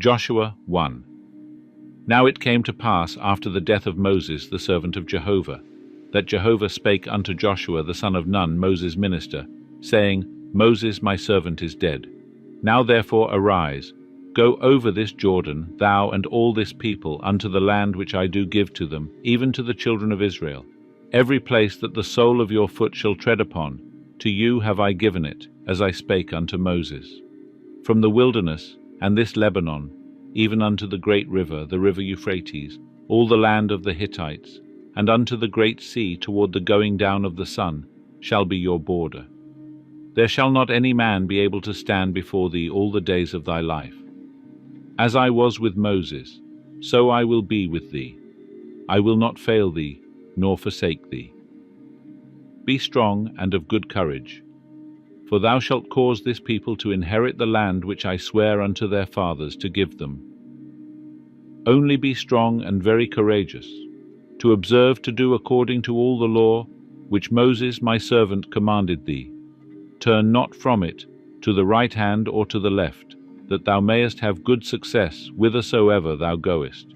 Joshua 1. Now it came to pass after the death of Moses the servant of Jehovah, that Jehovah spake unto Joshua the son of Nun, Moses' minister, saying, Moses my servant is dead. Now therefore arise, go over this Jordan, thou and all this people, unto the land which I do give to them, even to the children of Israel. Every place that the sole of your foot shall tread upon, to you have I given it, as I spake unto Moses. From the wilderness, and this Lebanon, even unto the great river, the river Euphrates, all the land of the Hittites, and unto the great sea toward the going down of the sun, shall be your border. There shall not any man be able to stand before thee all the days of thy life. As I was with Moses, so I will be with thee. I will not fail thee, nor forsake thee. Be strong and of good courage, for thou shalt cause this people to inherit the land which I swear unto their fathers to give them. Only be strong and very courageous, to observe to do according to all the law which Moses my servant commanded thee. Turn not from it to the right hand or to the left, that thou mayest have good success whithersoever thou goest.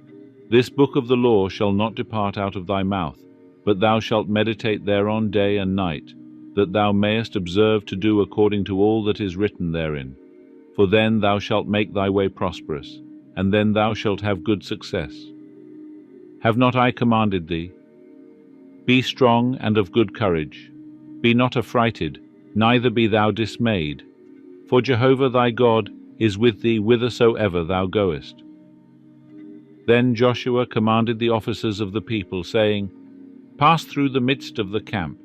This book of the law shall not depart out of thy mouth, but thou shalt meditate thereon day and night, that thou mayest observe to do according to all that is written therein. For then thou shalt make thy way prosperous, and then thou shalt have good success. Have not I commanded thee? Be strong and of good courage. Be not affrighted, neither be thou dismayed. For Jehovah thy God is with thee whithersoever thou goest. Then Joshua commanded the officers of the people, saying, Pass through the midst of the camp,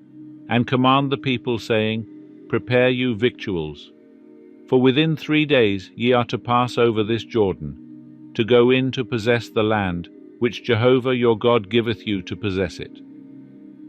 and command the people, saying, Prepare you victuals. For within 3 days ye are to pass over this Jordan, to go in to possess the land, which Jehovah your God giveth you to possess it.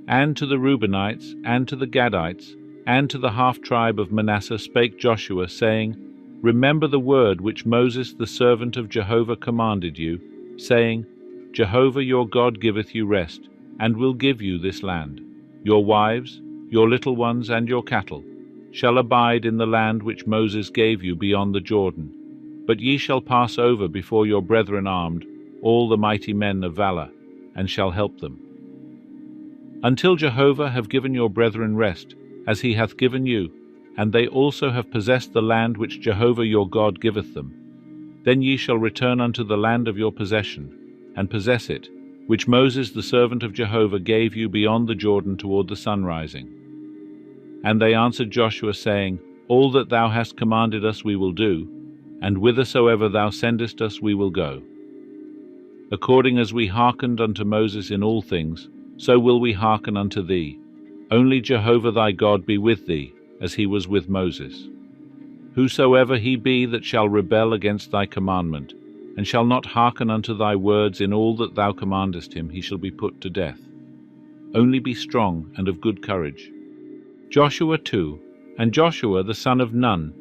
And to the Reubenites, and to the Gadites, and to the half-tribe of Manasseh spake Joshua, saying, Remember the word which Moses the servant of Jehovah commanded you, saying, Jehovah your God giveth you rest, and will give you this land. Your wives, your little ones, and your cattle shall abide in the land which Moses gave you beyond the Jordan. But ye shall pass over before your brethren armed, all the mighty men of valor, and shall help them. Until Jehovah have given your brethren rest, as he hath given you, and they also have possessed the land which Jehovah your God giveth them. Then ye shall return unto the land of your possession, and possess it, which Moses the servant of Jehovah gave you beyond the Jordan toward the sunrising. And they answered Joshua, saying, All that thou hast commanded us we will do, and whithersoever thou sendest us we will go. According as we hearkened unto Moses in all things, so will we hearken unto thee. Only Jehovah thy God be with thee, as he was with Moses. Whosoever he be that shall rebel against thy commandment, and shall not hearken unto thy words in all that thou commandest him, he shall be put to death. Only be strong and of good courage. Joshua 2. And Joshua the son of Nun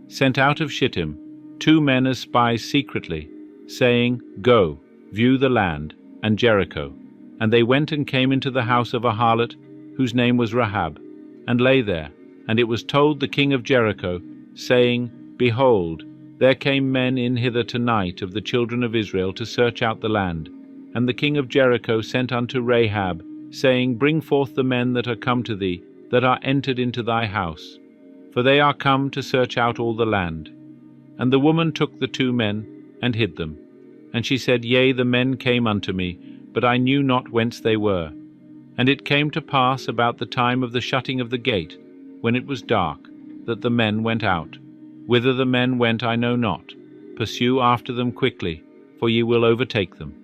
sent out of Shittim 2 men as spies secretly, saying, Go, view the land, and Jericho. And they went and came into the house of a harlot, whose name was Rahab, and lay there. And it was told the king of Jericho, saying, Behold, there came men in hither tonight of the children of Israel to search out the land. And the king of Jericho sent unto Rahab, saying, Bring forth the men that are come to thee, that are entered into thy house, for they are come to search out all the land. And the woman took the 2 men, and hid them. And she said, Yea, the men came unto me, but I knew not whence they were. And it came to pass about the time of the shutting of the gate, when it was dark, that the men went out. Whither the men went I know not. Pursue after them quickly, for ye will overtake them.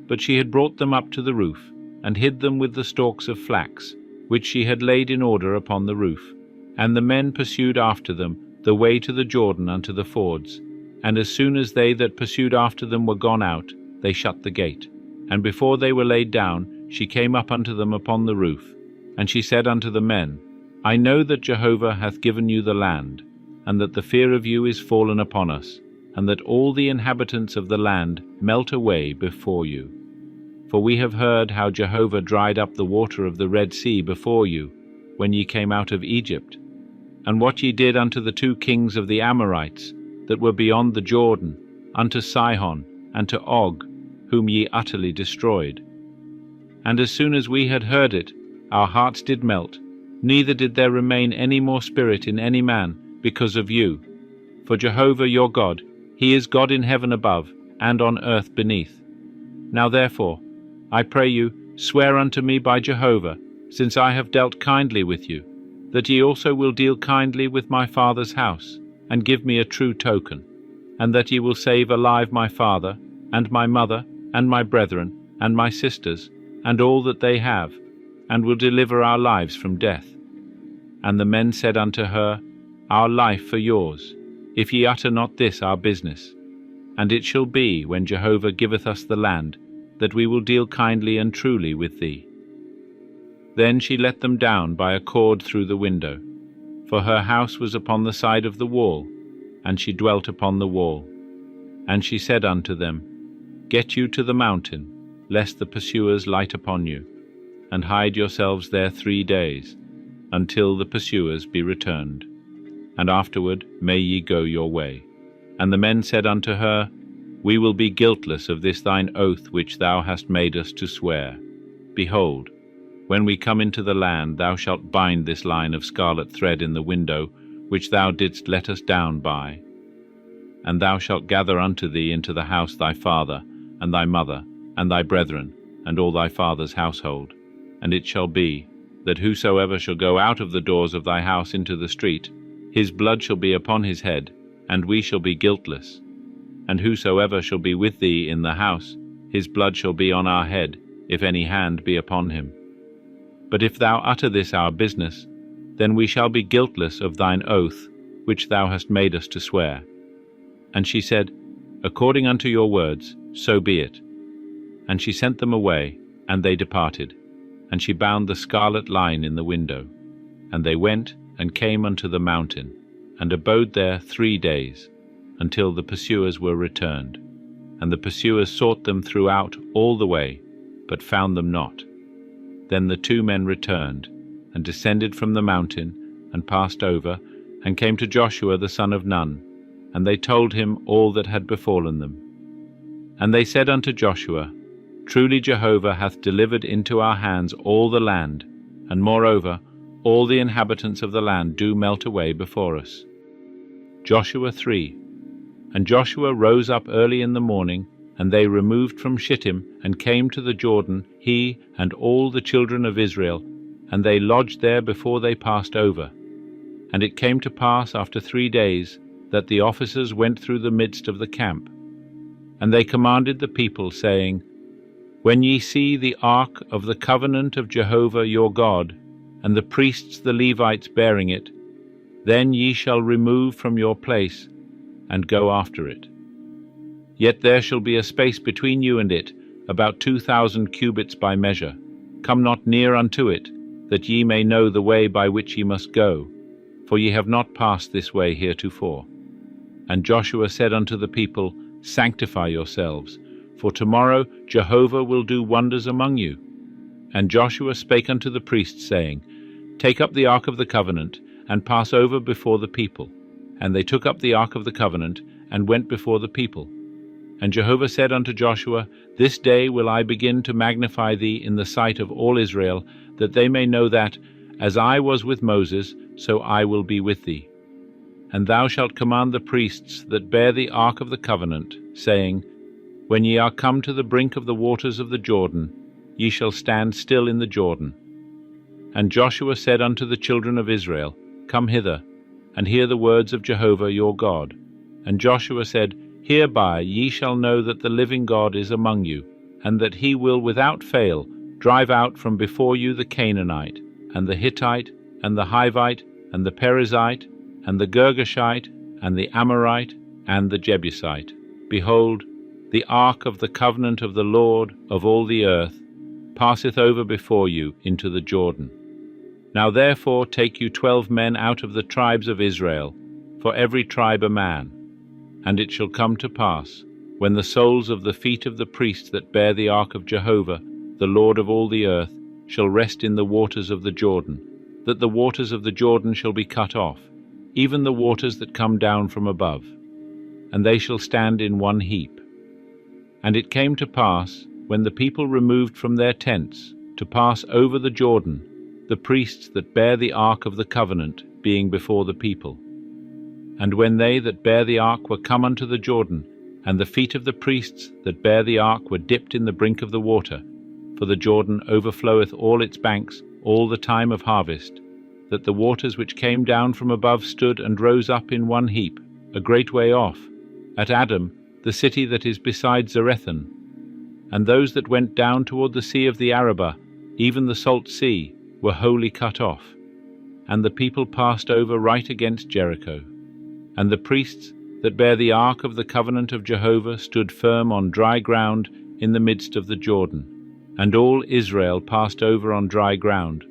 But she had brought them up to the roof, and hid them with the stalks of flax, which she had laid in order upon the roof. And the men pursued after them the way to the Jordan unto the fords. And as soon as they that pursued after them were gone out, they shut the gate. And before they were laid down, she came up unto them upon the roof. And she said unto the men, I know that Jehovah hath given you the land, and that the fear of you is fallen upon us, and that all the inhabitants of the land melt away before you. For we have heard how Jehovah dried up the water of the Red Sea before you, when ye came out of Egypt, and what ye did unto the 2 kings of the Amorites, that were beyond the Jordan, unto Sihon, and to Og, whom ye utterly destroyed. And as soon as we had heard it, our hearts did melt, neither did there remain any more spirit in any man, because of you. For Jehovah your God, he is God in heaven above, and on earth beneath. Now therefore, I pray you, swear unto me by Jehovah, since I have dealt kindly with you, that ye also will deal kindly with my father's house, and give me a true token, and that ye will save alive my father, and my mother, and my brethren, and my sisters, and all that they have, and will deliver our lives from death. And the men said unto her, Our life for yours, if ye utter not this our business. And it shall be, when Jehovah giveth us the land, that we will deal kindly and truly with thee. Then she let them down by a cord through the window, for her house was upon the side of the wall, and she dwelt upon the wall. And she said unto them, Get you to the mountain, lest the pursuers light upon you, and hide yourselves there 3 days, until the pursuers be returned. And afterward may ye go your way. And the men said unto her, We will be guiltless of this thine oath which thou hast made us to swear. Behold, when we come into the land, thou shalt bind this line of scarlet thread in the window, which thou didst let us down by. And thou shalt gather unto thee into the house thy father, and thy mother, and thy brethren, and all thy father's household. And it shall be, that whosoever shall go out of the doors of thy house into the street, his blood shall be upon his head, and we shall be guiltless. And whosoever shall be with thee in the house, his blood shall be on our head, if any hand be upon him. But if thou utter this our business, then we shall be guiltless of thine oath, which thou hast made us to swear. And she said, According unto your words, so be it. And she sent them away, and they departed. And she bound the scarlet line in the window. And they went and came unto the mountain, and abode there 3 days, until the pursuers were returned. And the pursuers sought them throughout all the way, but found them not. Then the 2 men returned, and descended from the mountain, and passed over, and came to Joshua the son of Nun, and they told him all that had befallen them. And they said unto Joshua, Truly Jehovah hath delivered into our hands all the land, and moreover, all the inhabitants of the land do melt away before us. Joshua 3. And Joshua rose up early in the morning, and they removed from Shittim, and came to the Jordan, he and all the children of Israel, and they lodged there before they passed over. And it came to pass after 3 days, that the officers went through the midst of the camp. And they commanded the people, saying, When ye see the ark of the covenant of Jehovah your God, and the priests the Levites bearing it, then ye shall remove from your place, and go after it. Yet there shall be a space between you and it, about 2,000 cubits by measure. Come not near unto it, that ye may know the way by which ye must go, for ye have not passed this way heretofore. And Joshua said unto the people, Sanctify yourselves, for tomorrow Jehovah will do wonders among you. And Joshua spake unto the priests, saying, Take up the ark of the covenant, and pass over before the people. And they took up the ark of the covenant, and went before the people. And Jehovah said unto Joshua, This day will I begin to magnify thee in the sight of all Israel, that they may know that, as I was with Moses, so I will be with thee. And thou shalt command the priests that bear the ark of the covenant, saying, When ye are come to the brink of the waters of the Jordan, ye shall stand still in the Jordan. And Joshua said unto the children of Israel, Come hither, and hear the words of Jehovah your God. And Joshua said, Hereby ye shall know that the living God is among you, and that he will without fail drive out from before you the Canaanite, and the Hittite, and the Hivite, and the Perizzite, and the Girgashite, and the Amorite, and the Jebusite. Behold, the ark of the covenant of the Lord of all the earth passeth over before you into the Jordan. Now therefore take you 12 men out of the tribes of Israel, for every tribe a man. And it shall come to pass, when the soles of the feet of the priests that bear the ark of Jehovah, the Lord of all the earth, shall rest in the waters of the Jordan, that the waters of the Jordan shall be cut off, even the waters that come down from above. and they shall stand in one heap. And it came to pass, when the people removed from their tents, to pass over the Jordan, the priests that bear the ark of the covenant being before the people. And when they that bear the ark were come unto the Jordan, and the feet of the priests that bear the ark were dipped in the brink of the water, for the Jordan overfloweth all its banks all the time of harvest, that the waters which came down from above stood and rose up in one heap, a great way off, at Adam, the city that is beside Zarethan. And those that went down toward the sea of the Arabah, even the salt sea, were wholly cut off. And the people passed over right against Jericho. And the priests that bear the ark of the covenant of Jehovah stood firm on dry ground in the midst of the Jordan. And all Israel passed over on dry ground,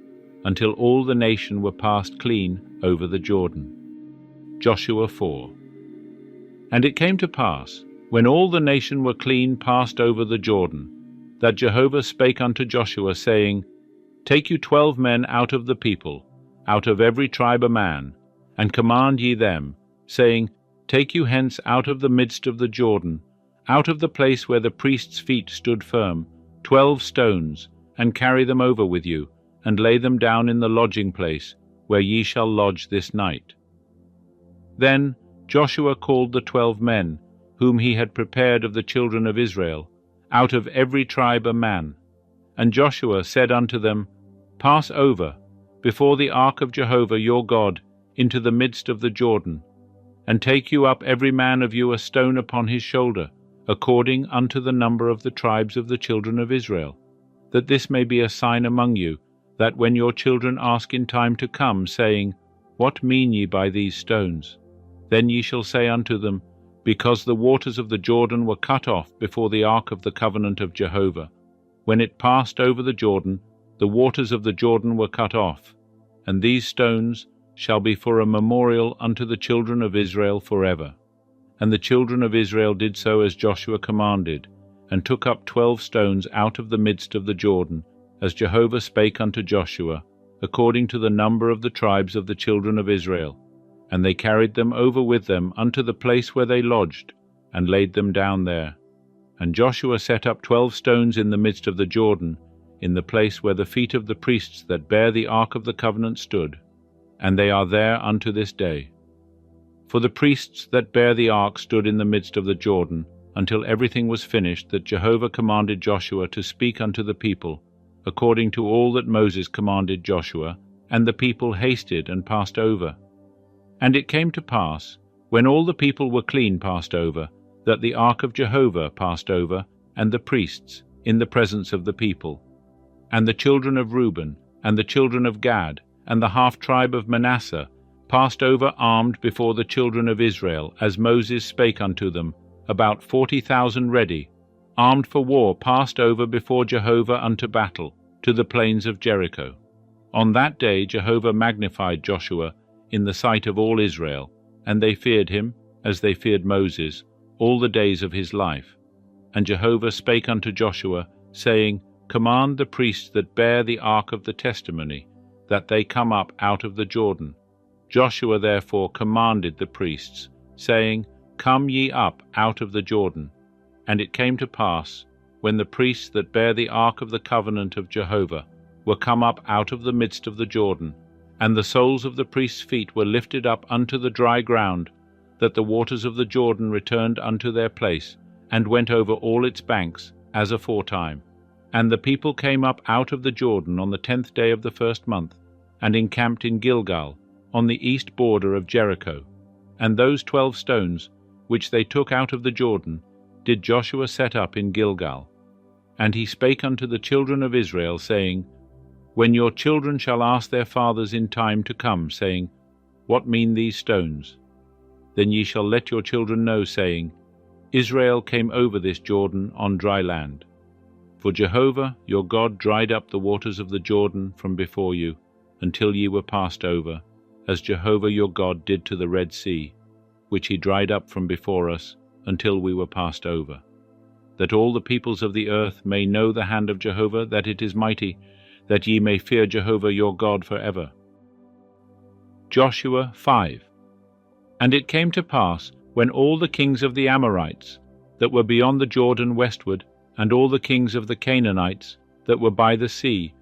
until all the nation were passed clean over the Jordan. Joshua 4. And it came to pass, when all the nation were clean passed over the Jordan, that Jehovah spake unto Joshua, saying, Take you 12 men out of the people, out of every tribe a man, and command ye them, saying, Take you hence out of the midst of the Jordan, out of the place where the priests' feet stood firm, 12 stones, and carry them over with you, and lay them down in the lodging place, where ye shall lodge this night. Then Joshua called the 12 men, whom he had prepared of the children of Israel, out of every tribe a man. And Joshua said unto them, Pass over, before the ark of Jehovah your God, into the midst of the Jordan, and take you up every man of you a stone upon his shoulder, according unto the number of the tribes of the children of Israel, that this may be a sign among you, that when your children ask in time to come, saying, What mean ye by these stones? Then ye shall say unto them, Because the waters of the Jordan were cut off before the ark of the covenant of Jehovah. When it passed over the Jordan, the waters of the Jordan were cut off, and these stones shall be for a memorial unto the children of Israel forever. And the children of Israel did so as Joshua commanded, and took up 12 stones out of the midst of the Jordan, as Jehovah spake unto Joshua, according to the number of the tribes of the children of Israel. And they carried them over with them unto the place where they lodged, and laid them down there. And Joshua set up 12 stones in the midst of the Jordan, in the place where the feet of the priests that bear the ark of the covenant stood, and they are there unto this day. For the priests that bear the ark stood in the midst of the Jordan, until everything was finished that Jehovah commanded Joshua to speak unto the people, according to all that Moses commanded Joshua, and the people hasted and passed over. And it came to pass, when all the people were clean passed over, that the ark of Jehovah passed over, and the priests, in the presence of the people. And the children of Reuben, and the children of Gad, and the half-tribe of Manasseh, passed over armed before the children of Israel, as Moses spake unto them, about 40,000 ready, armed for war, passed over before Jehovah unto battle, to the plains of Jericho. On that day Jehovah magnified Joshua in the sight of all Israel, and they feared him, as they feared Moses, all the days of his life. And Jehovah spake unto Joshua, saying, Command the priests that bear the ark of the testimony, that they come up out of the Jordan. Joshua therefore commanded the priests, saying, Come ye up out of the Jordan. And it came to pass, when the priests that bear the ark of the covenant of Jehovah were come up out of the midst of the Jordan, and the soles of the priests' feet were lifted up unto the dry ground, that the waters of the Jordan returned unto their place, and went over all its banks, as aforetime. And the people came up out of the Jordan on the 10th day of the first month, and encamped in Gilgal, on the east border of Jericho. And those 12 stones, which they took out of the Jordan, did Joshua set up in Gilgal. And he spake unto the children of Israel, saying, When your children shall ask their fathers in time to come, saying, What mean these stones? Then ye shall let your children know, saying, Israel came over this Jordan on dry land. For Jehovah your God dried up the waters of the Jordan from before you, until ye were passed over, as Jehovah your God did to the Red Sea, which he dried up from before us, until we were passed over. That all the peoples of the earth may know the hand of Jehovah, that it is mighty, that ye may fear Jehovah your God forever. Joshua 5. And it came to pass, when all the kings of the Amorites that were beyond the Jordan westward, and all the kings of the Canaanites that were by the sea,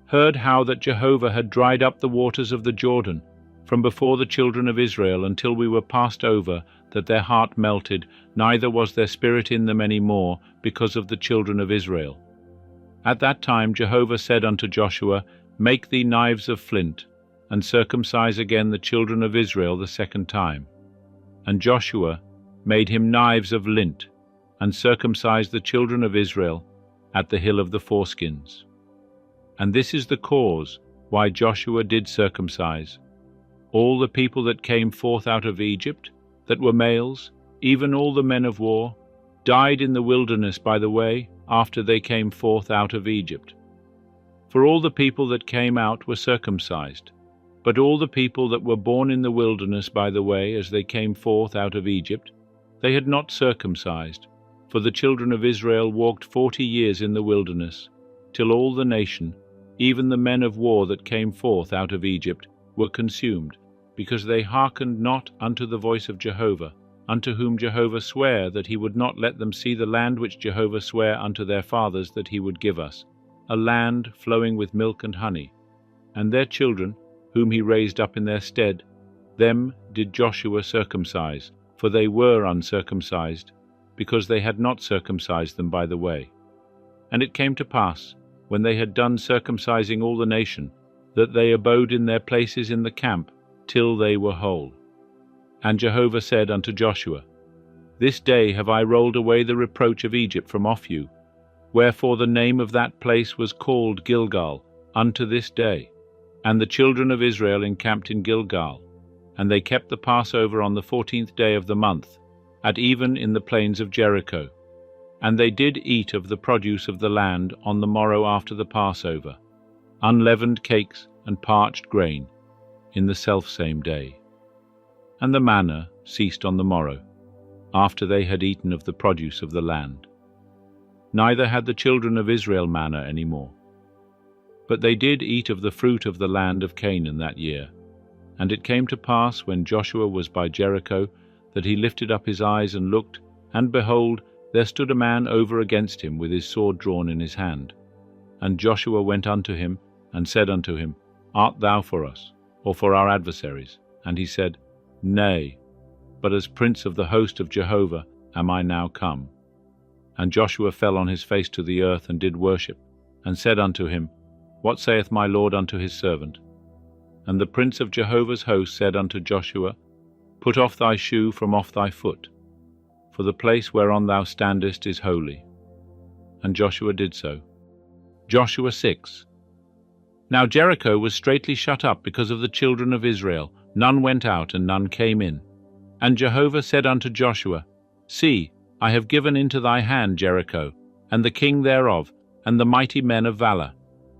heard how that Jehovah had dried up the waters of the Jordan from before the children of Israel until we were passed over, that their heart melted, neither was their spirit in them any more, because of the children of Israel. At that time Jehovah said unto Joshua, Make thee knives of flint, and circumcise again the children of Israel the second time. And Joshua made him knives of lint, and circumcised the children of Israel at the hill of the foreskins. And this is the cause why Joshua did circumcise all the people that came forth out of Egypt, that were males, even all the men of war, died in the wilderness by the way, after they came forth out of Egypt. For all the people that came out were circumcised, but all the people that were born in the wilderness by the way, as they came forth out of Egypt, they had not circumcised, for the children of Israel walked 40 years in the wilderness, till all the nation, even the men of war that came forth out of Egypt, were consumed, because they hearkened not unto the voice of Jehovah, unto whom Jehovah sware that he would not let them see the land which Jehovah sware unto their fathers that he would give us, a land flowing with milk and honey. And their children, whom he raised up in their stead, them did Joshua circumcise, for they were uncircumcised, because they had not circumcised them by the way. And it came to pass, when they had done circumcising all the nation, that they abode in their places in the camp, till they were whole. And Jehovah said unto Joshua, This day have I rolled away the reproach of Egypt from off you, wherefore the name of that place was called Gilgal unto this day. And the children of Israel encamped in Gilgal, and they kept the Passover on the 14th day of the month, at even in the plains of Jericho. And they did eat of the produce of the land on the morrow after the Passover, unleavened cakes and parched grain, in the selfsame day. And the manna ceased on the morrow, after they had eaten of the produce of the land. Neither had the children of Israel manna any more. But they did eat of the fruit of the land of Canaan that year. And it came to pass, when Joshua was by Jericho, that he lifted up his eyes and looked, and behold, there stood a man over against him with his sword drawn in his hand. And Joshua went unto him, and said unto him, Art thou for us, or for our adversaries? And he said, Nay, but as prince of the host of Jehovah am I now come. And Joshua fell on his face to the earth, and did worship, and said unto him, What saith my Lord unto his servant? And the prince of Jehovah's host said unto Joshua, Put off thy shoe from off thy foot, for the place whereon thou standest is holy. And Joshua did so. Joshua 6. Now Jericho was straitly shut up because of the children of Israel. None went out, and none came in. And Jehovah said unto Joshua, See, I have given into thy hand Jericho, and the king thereof, and the mighty men of valor.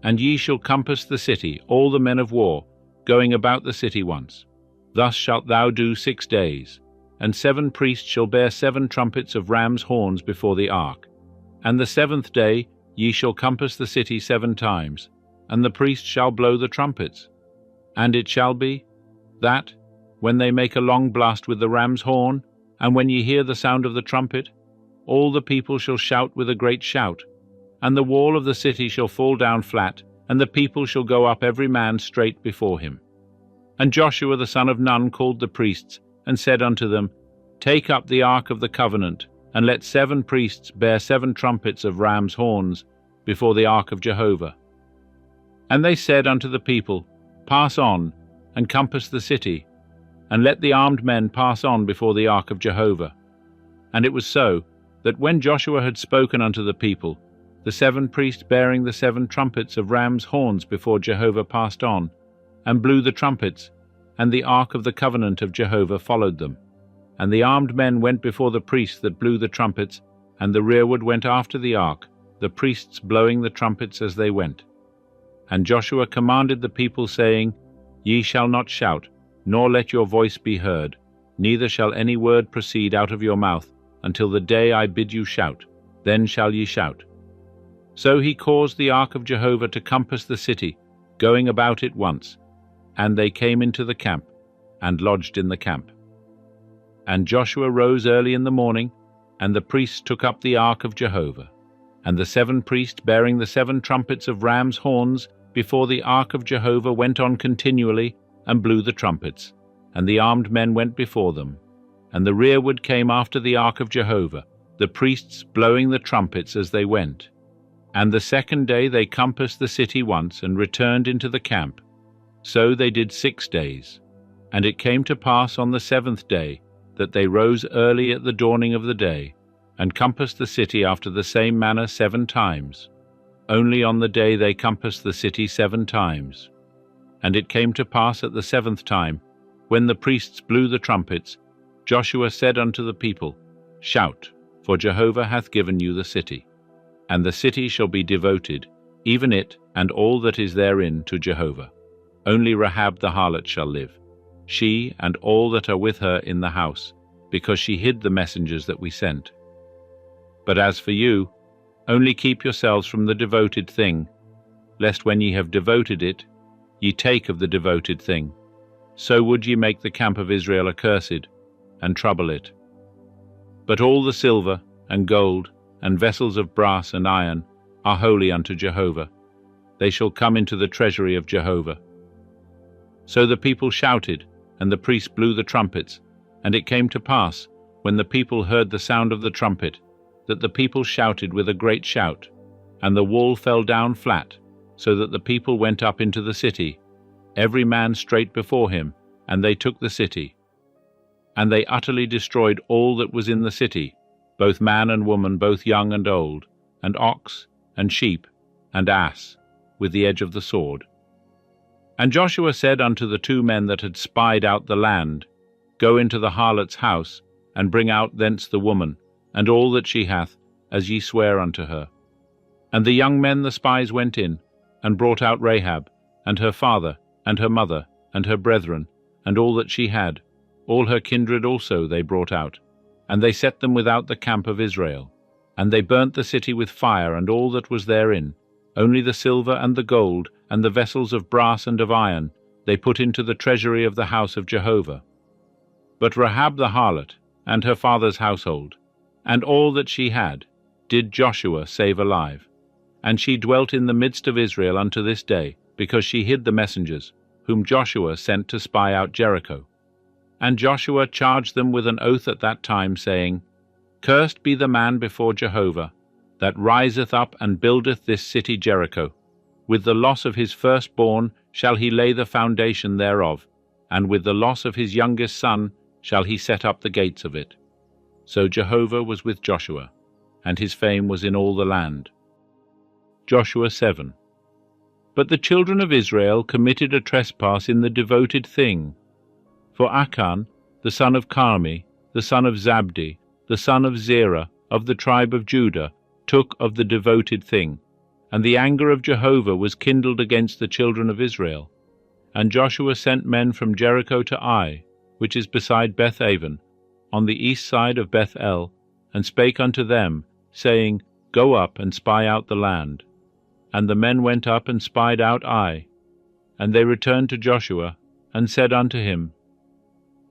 And ye shall compass the city, all the men of war, going about the city once. Thus shalt thou do 6 days. And 7 priests shall bear 7 trumpets of rams' horns before the ark. And the 7th day ye shall compass the city 7 times, and the priests shall blow the trumpets. And it shall be, that, when they make a long blast with the ram's horn, and when ye hear the sound of the trumpet, all the people shall shout with a great shout, and the wall of the city shall fall down flat, and the people shall go up every man straight before him. And Joshua the son of Nun called the priests, and said unto them, Take up the ark of the covenant, and let 7 priests bear 7 trumpets of rams' horns before the ark of Jehovah. And they said unto the people, Pass on, and compass the city, and let the armed men pass on before the ark of Jehovah. And it was so, that when Joshua had spoken unto the people, the 7 priests bearing the 7 trumpets of rams' horns before Jehovah passed on, and blew the trumpets, and the ark of the covenant of Jehovah followed them. And the armed men went before the priests that blew the trumpets, and the rearward went after the ark, the priests blowing the trumpets as they went. And Joshua commanded the people, saying, Ye shall not shout, nor let your voice be heard, neither shall any word proceed out of your mouth, until the day I bid you shout, then shall ye shout. So he caused the ark of Jehovah to compass the city, going about it once. And they came into the camp, and lodged in the camp. And Joshua rose early in the morning, and the priests took up the ark of Jehovah. And the 7 priests bearing the 7 trumpets of ram's horns before the ark of Jehovah went on continually and blew the trumpets, and the armed men went before them. And the rearward came after the ark of Jehovah, the priests blowing the trumpets as they went. And the 2nd day they compassed the city once and returned into the camp. So they did 6 days. And it came to pass on the 7th day that they rose early at the dawning of the day, and compassed the city after the same manner 7 times. Only on the day they compassed the city 7 times. And it came to pass at the 7th time, when the priests blew the trumpets, Joshua said unto the people, Shout, for Jehovah hath given you the city. And the city shall be devoted, even it and all that is therein, to Jehovah. Only Rahab the harlot shall live, she and all that are with her in the house, because she hid the messengers that we sent. But as for you, only keep yourselves from the devoted thing, lest when ye have devoted it, ye take of the devoted thing. So would ye make the camp of Israel accursed, and trouble it. But all the silver and gold and vessels of brass and iron are holy unto Jehovah. They shall come into the treasury of Jehovah. So the people shouted, and the priests blew the trumpets. And it came to pass, when the people heard the sound of the trumpet, that the people shouted with a great shout, and the wall fell down flat, so that the people went up into the city, every man straight before him, and they took the city. And they utterly destroyed all that was in the city, both man and woman, both young and old, and ox, and sheep, and ass, with the edge of the sword. And Joshua said unto the 2 men that had spied out the land, Go into the harlot's house, and bring out thence the woman, and all that she hath, as ye swear unto her. And the young men the spies went in, and brought out Rahab, and her father, and her mother, and her brethren, and all that she had, all her kindred also they brought out, and they set them without the camp of Israel. And they burnt the city with fire, and all that was therein, only the silver and the gold, and the vessels of brass and of iron, they put into the treasury of the house of Jehovah. But Rahab the harlot, and her father's household, and all that she had, did Joshua save alive. And she dwelt in the midst of Israel unto this day, because she hid the messengers, whom Joshua sent to spy out Jericho. And Joshua charged them with an oath at that time, saying, Cursed be the man before Jehovah, that riseth up and buildeth this city Jericho. With the loss of his firstborn shall he lay the foundation thereof, and with the loss of his youngest son shall he set up the gates of it. So Jehovah was with Joshua, and his fame was in all the land. Joshua 7. But the children of Israel committed a trespass in the devoted thing. For Achan, the son of Carmi, the son of Zabdi, the son of Zerah, of the tribe of Judah, took of the devoted thing, and the anger of Jehovah was kindled against the children of Israel. And Joshua sent men from Jericho to Ai, which is beside Beth-aven, on the east side of Beth-el, and spake unto them, saying, Go up and spy out the land. And the men went up and spied out Ai. And they returned to Joshua, and said unto him,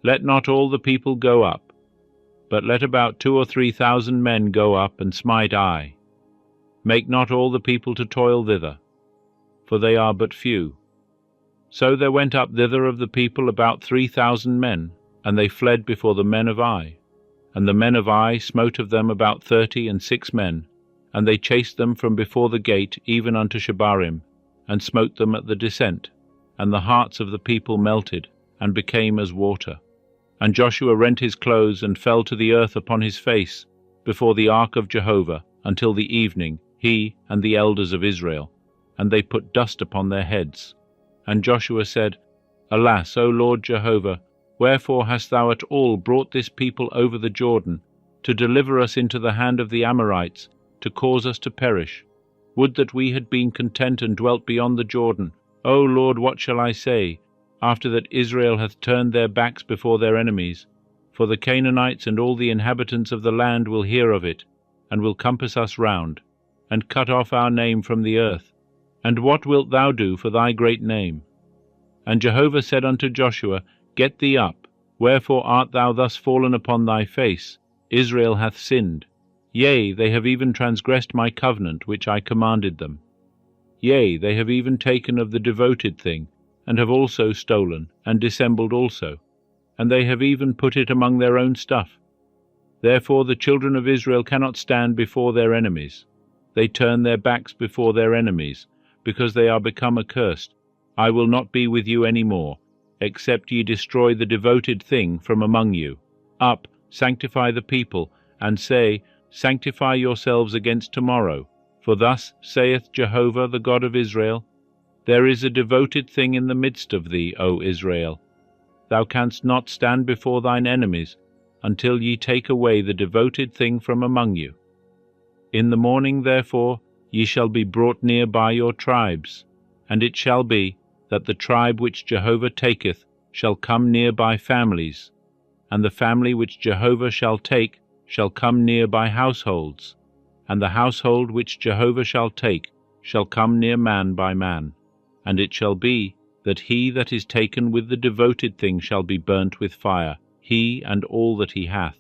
Let not all the people go up, but let about 2,000 or 3,000 men go up and smite Ai. Make not all the people to toil thither, for they are but few. So there went up thither of the people about 3,000 men, and they fled before the men of Ai. And the men of Ai smote of them about 36 men, and they chased them from before the gate even unto Shebarim, and smote them at the descent. And the hearts of the people melted, and became as water. And Joshua rent his clothes, and fell to the earth upon his face, before the ark of Jehovah, until the evening, he and the elders of Israel, and they put dust upon their heads. And Joshua said, Alas, O Lord Jehovah, wherefore hast thou at all brought this people over the Jordan, to deliver us into the hand of the Amorites, to cause us to perish? Would that we had been content and dwelt beyond the Jordan. O Lord, what shall I say, after that Israel hath turned their backs before their enemies? For the Canaanites and all the inhabitants of the land will hear of it, and will compass us round, and cut off our name from the earth. And what wilt thou do for thy great name? And Jehovah said unto Joshua, Get thee up, Wherefore art thou thus fallen upon thy face? Israel hath sinned. Yea, they have even transgressed my covenant which I commanded them. Yea, they have even taken of the devoted thing, and have also stolen, and dissembled also, and they have even put it among their own stuff. Therefore the children of Israel cannot stand before their enemies. They turn their backs before their enemies, because they are become accursed. I will not be with you any more, except ye destroy the devoted thing from among you. Up, sanctify the people, and say, Sanctify yourselves against tomorrow. For thus saith Jehovah the God of Israel, There is a devoted thing in the midst of thee, O Israel. Thou canst not stand before thine enemies, until ye take away the devoted thing from among you. In the morning, therefore, ye shall be brought near by your tribes, and it shall be, that the tribe which Jehovah taketh shall come near by families, and the family which Jehovah shall take shall come near by households, and the household which Jehovah shall take shall come near man by man. And it shall be, that he that is taken with the devoted thing shall be burnt with fire, he and all that he hath,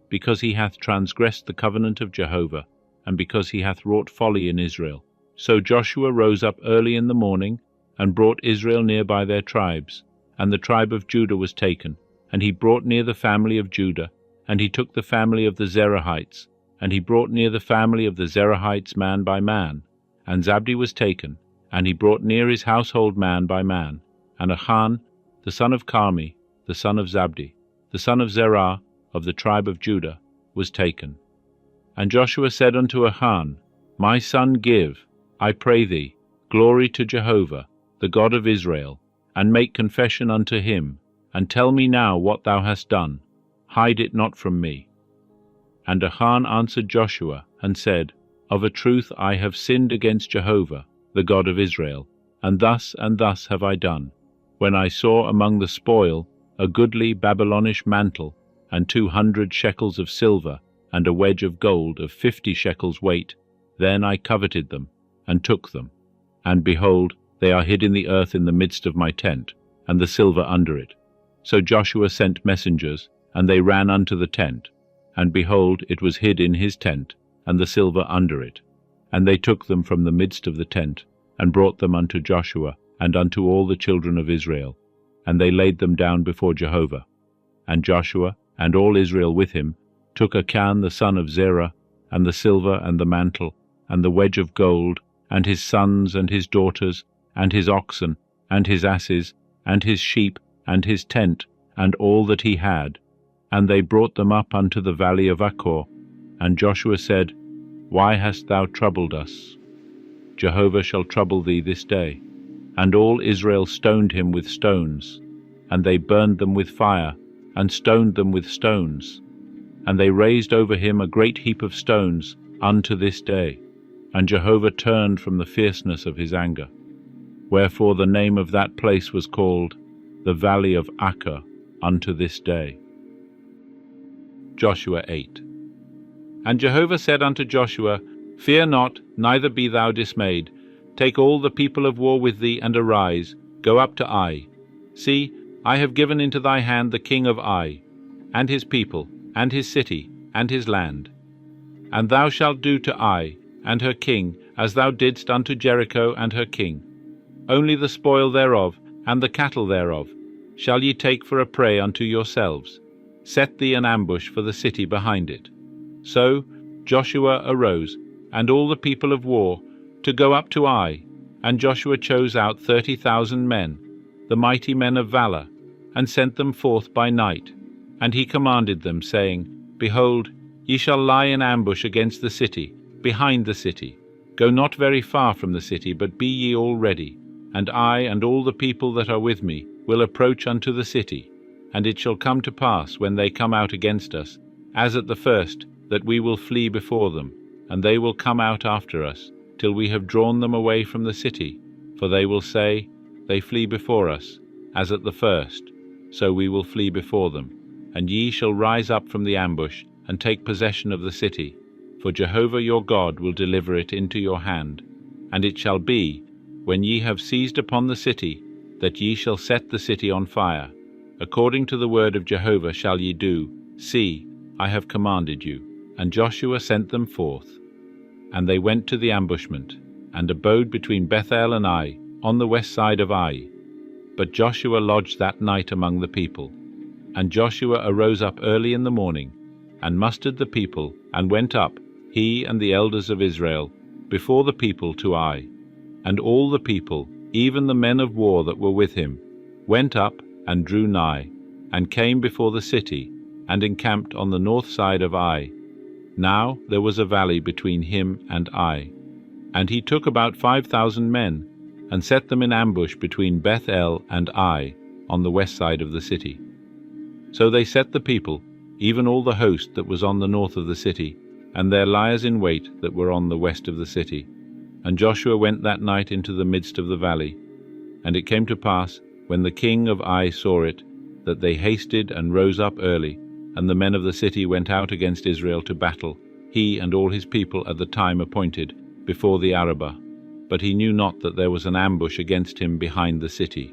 because he hath transgressed the covenant of Jehovah, and because he hath wrought folly in Israel. So Joshua rose up early in the morning, and brought Israel near by their tribes. And the tribe of Judah was taken, and he brought near the family of Judah, and he took the family of the Zerahites, and he brought near the family of the Zerahites man by man. And Zabdi was taken, and he brought near his household man by man. And Achan, the son of Carmi, the son of Zabdi, the son of Zerah, of the tribe of Judah, was taken. And Joshua said unto Achan, My son, give, I pray thee, glory to Jehovah, the God of Israel, and make confession unto him, and tell me now what thou hast done. Hide it not from me. And Achan answered Joshua, and said, Of a truth I have sinned against Jehovah, the God of Israel, and thus have I done, when I saw among the spoil a goodly Babylonish mantle, and 200 shekels of silver, and a wedge of gold of 50 shekels weight. Then I coveted them, and took them. And behold, they are hid in the earth in the midst of my tent, and the silver under it. So Joshua sent messengers, and they ran unto the tent, and behold, it was hid in his tent, and the silver under it. And they took them from the midst of the tent, and brought them unto Joshua, and unto all the children of Israel, and they laid them down before Jehovah. And Joshua, and all Israel with him, took Achan the son of Zerah, and the silver and the mantle, and the wedge of gold, and his sons and his daughters, and his oxen, and his asses, and his sheep, and his tent, and all that he had. And they brought them up unto the valley of Achor. And Joshua said, Why hast thou troubled us? Jehovah shall trouble thee this day. And all Israel stoned him with stones, and they burned them with fire, and stoned them with stones. And they raised over him a great heap of stones unto this day. And Jehovah turned from the fierceness of his anger. Wherefore the name of that place was called the Valley of Achor unto this day. Joshua 8. And Jehovah said unto Joshua, Fear not, neither be thou dismayed. Take all the people of war with thee, and arise, go up to Ai. See, I have given into thy hand the king of Ai, and his people, and his city, and his land. And thou shalt do to Ai, and her king, as thou didst unto Jericho and her king. Only the spoil thereof, and the cattle thereof, shall ye take for a prey unto yourselves. Set thee an ambush for the city behind it. So Joshua arose, and all the people of war, to go up to Ai. And Joshua chose out 30,000 men, the mighty men of valor, and sent them forth by night. And he commanded them, saying, Behold, ye shall lie in ambush against the city, behind the city. Go not very far from the city, but be ye all ready. And I and all the people that are with me will approach unto the city. And it shall come to pass, when they come out against us, as at the first, that we will flee before them, and they will come out after us, till we have drawn them away from the city. For they will say, They flee before us, as at the first, so we will flee before them. And ye shall rise up from the ambush, and take possession of the city. For Jehovah your God will deliver it into your hand. And it shall be, when ye have seized upon the city, that ye shall set the city on fire. According to the word of Jehovah shall ye do. See, I have commanded you. And Joshua sent them forth. And they went to the ambushment, and abode between Bethel and Ai, on the west side of Ai. But Joshua lodged that night among the people. And Joshua arose up early in the morning, and mustered the people, and went up, he and the elders of Israel, before the people to Ai. And all the people, even the men of war that were with him, went up and drew nigh, and came before the city, and encamped on the north side of Ai. Now there was a valley between him and Ai. And he took about 5,000 men, and set them in ambush between Bethel and Ai, on the west side of the city. So they set the people, even all the host that was on the north of the city, and their liers in wait that were on the west of the city. And Joshua went that night into the midst of the valley. And it came to pass, when the king of Ai saw it, that they hasted and rose up early, and the men of the city went out against Israel to battle, he and all his people at the time appointed, before the Arabah. But he knew not that there was an ambush against him behind the city.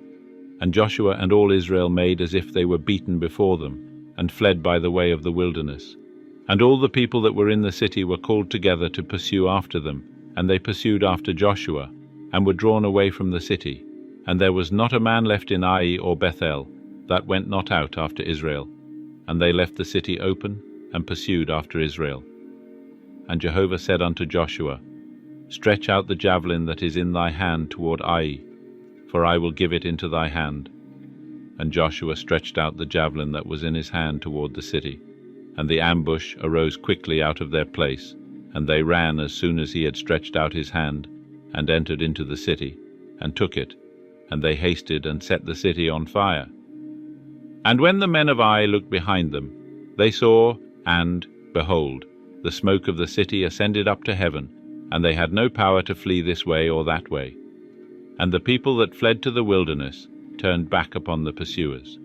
And Joshua and all Israel made as if they were beaten before them, and fled by the way of the wilderness. And all the people that were in the city were called together to pursue after them, and they pursued after Joshua, and were drawn away from the city. And there was not a man left in Ai or Bethel that went not out after Israel. And they left the city open, and pursued after Israel. And Jehovah said unto Joshua, Stretch out the javelin that is in thy hand toward Ai, for I will give it into thy hand. And Joshua stretched out the javelin that was in his hand toward the city. And the ambush arose quickly out of their place, and they ran as soon as he had stretched out his hand, and entered into the city, and took it, and they hasted and set the city on fire. And when the men of Ai looked behind them, they saw, and, behold, the smoke of the city ascended up to heaven, and they had no power to flee this way or that way. And the people that fled to the wilderness turned back upon the pursuers.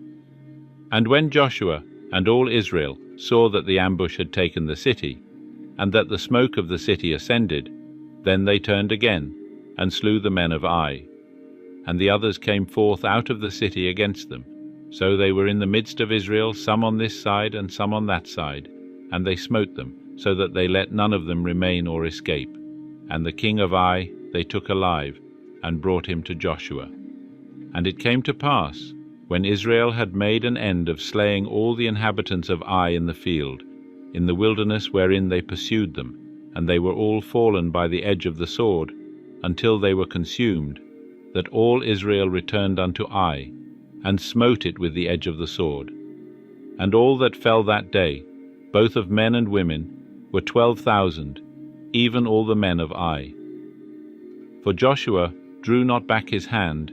And when Joshua and all Israel saw that the ambush had taken the city, and that the smoke of the city ascended, then they turned again, and slew the men of Ai. And the others came forth out of the city against them. So they were in the midst of Israel, some on this side and some on that side, and they smote them, so that they let none of them remain or escape. And the king of Ai they took alive, and brought him to Joshua. And it came to pass, when Israel had made an end of slaying all the inhabitants of Ai in the field, in the wilderness wherein they pursued them, and they were all fallen by the edge of the sword, until they were consumed, that all Israel returned unto Ai, and smote it with the edge of the sword. And all that fell that day, both of men and women, were 12,000, even all the men of Ai. For Joshua drew not back his hand,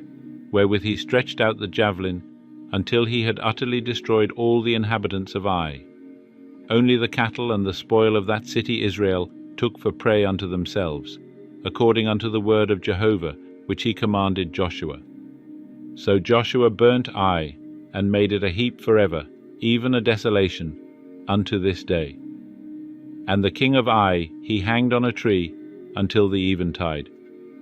wherewith he stretched out the javelin, until he had utterly destroyed all the inhabitants of Ai. Only the cattle and the spoil of that city Israel took for prey unto themselves, according unto the word of Jehovah, which he commanded Joshua. So Joshua burnt Ai, and made it a heap forever, even a desolation, unto this day. And the king of Ai he hanged on a tree until the eventide.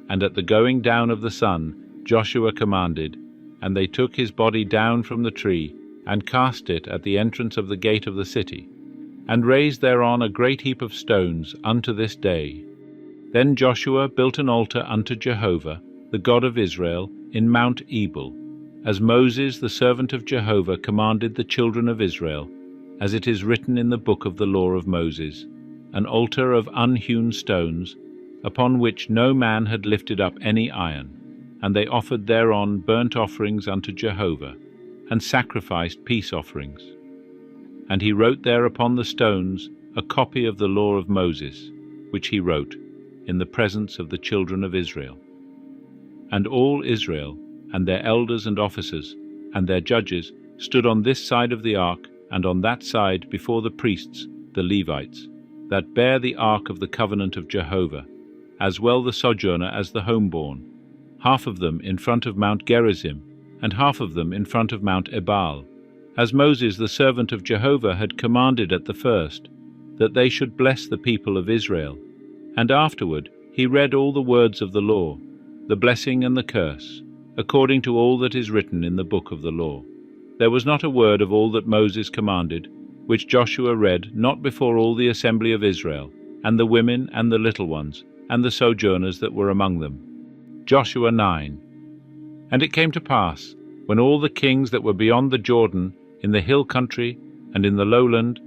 And at the going down of the sun Joshua commanded, and they took his body down from the tree, and cast it at the entrance of the gate of the city, and raised thereon a great heap of stones unto this day. Then Joshua built an altar unto Jehovah, the God of Israel, in Mount Ebal, as Moses the servant of Jehovah commanded the children of Israel, as it is written in the book of the law of Moses, an altar of unhewn stones, upon which no man had lifted up any iron. And they offered thereon burnt offerings unto Jehovah, and sacrificed peace offerings. And he wrote there upon the stones a copy of the law of Moses, which he wrote, in the presence of the children of Israel. And all Israel, and their elders and officers, and their judges, stood on this side of the ark, and on that side before the priests, the Levites, that bear the ark of the covenant of Jehovah, as well the sojourner as the homeborn, half of them in front of Mount Gerizim, and half of them in front of Mount Ebal, as Moses the servant of Jehovah had commanded at the first, that they should bless the people of Israel. And afterward he read all the words of the law, the blessing and the curse, according to all that is written in the book of the law. There was not a word of all that Moses commanded, which Joshua read not before all the assembly of Israel, and the women and the little ones, and the sojourners that were among them. Joshua 9. And it came to pass, when all the kings that were beyond the Jordan, in the hill country, and in the lowland,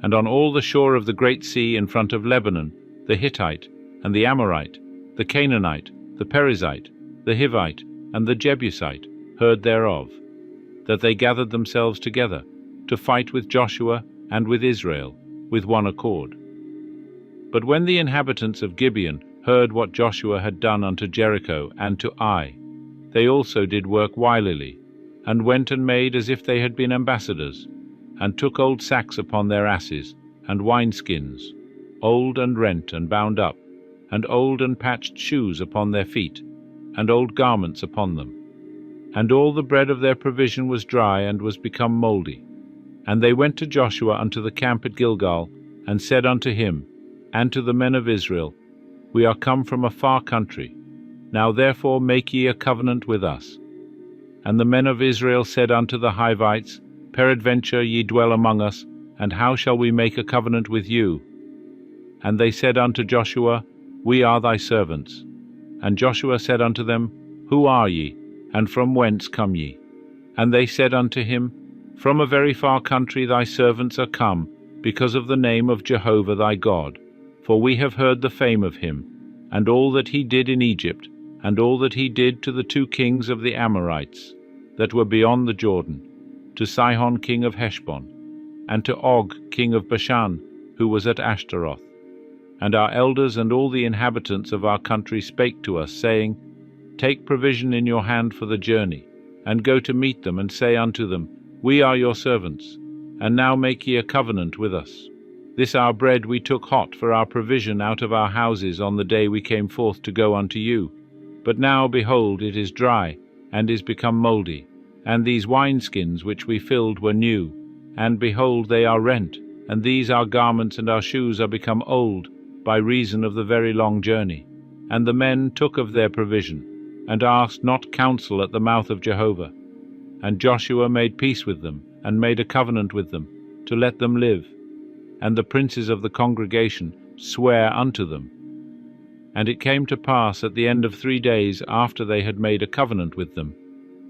and on all the shore of the great sea in front of Lebanon, the Hittite, and the Amorite, the Canaanite, the Perizzite, the Hivite, and the Jebusite, heard thereof, that they gathered themselves together, to fight with Joshua and with Israel, with one accord. But when the inhabitants of Gibeon heard what Joshua had done unto Jericho and to Ai, they also did work wilily, and went and made as if they had been ambassadors, and took old sacks upon their asses, and wineskins, old and rent and bound up, and old and patched shoes upon their feet, and old garments upon them. And all the bread of their provision was dry and was become mouldy. And they went to Joshua unto the camp at Gilgal, and said unto him, and to the men of Israel, We are come from a far country. Now therefore make ye a covenant with us. And the men of Israel said unto the Hivites, Peradventure ye dwell among us, and how shall we make a covenant with you? And they said unto Joshua, We are thy servants. And Joshua said unto them, Who are ye, and from whence come ye? And they said unto him, From a very far country thy servants are come, because of the name of Jehovah thy God. For we have heard the fame of him, and all that he did in Egypt, and all that he did to the 2 kings of the Amorites, that were beyond the Jordan, to Sihon king of Heshbon, and to Og king of Bashan, who was at Ashtaroth. And our elders and all the inhabitants of our country spake to us, saying, Take provision in your hand for the journey, and go to meet them, and say unto them, We are your servants, and now make ye a covenant with us. This our bread we took hot for our provision out of our houses on the day we came forth to go unto you. But now, behold, it is dry, and is become mouldy. And these wineskins which we filled were new, and behold, they are rent, and these our garments and our shoes are become old, by reason of the very long journey. And the men took of their provision, and asked not counsel at the mouth of Jehovah. And Joshua made peace with them, and made a covenant with them, to let them live. And the princes of the congregation sware unto them. And it came to pass at the end of 3 days after they had made a covenant with them,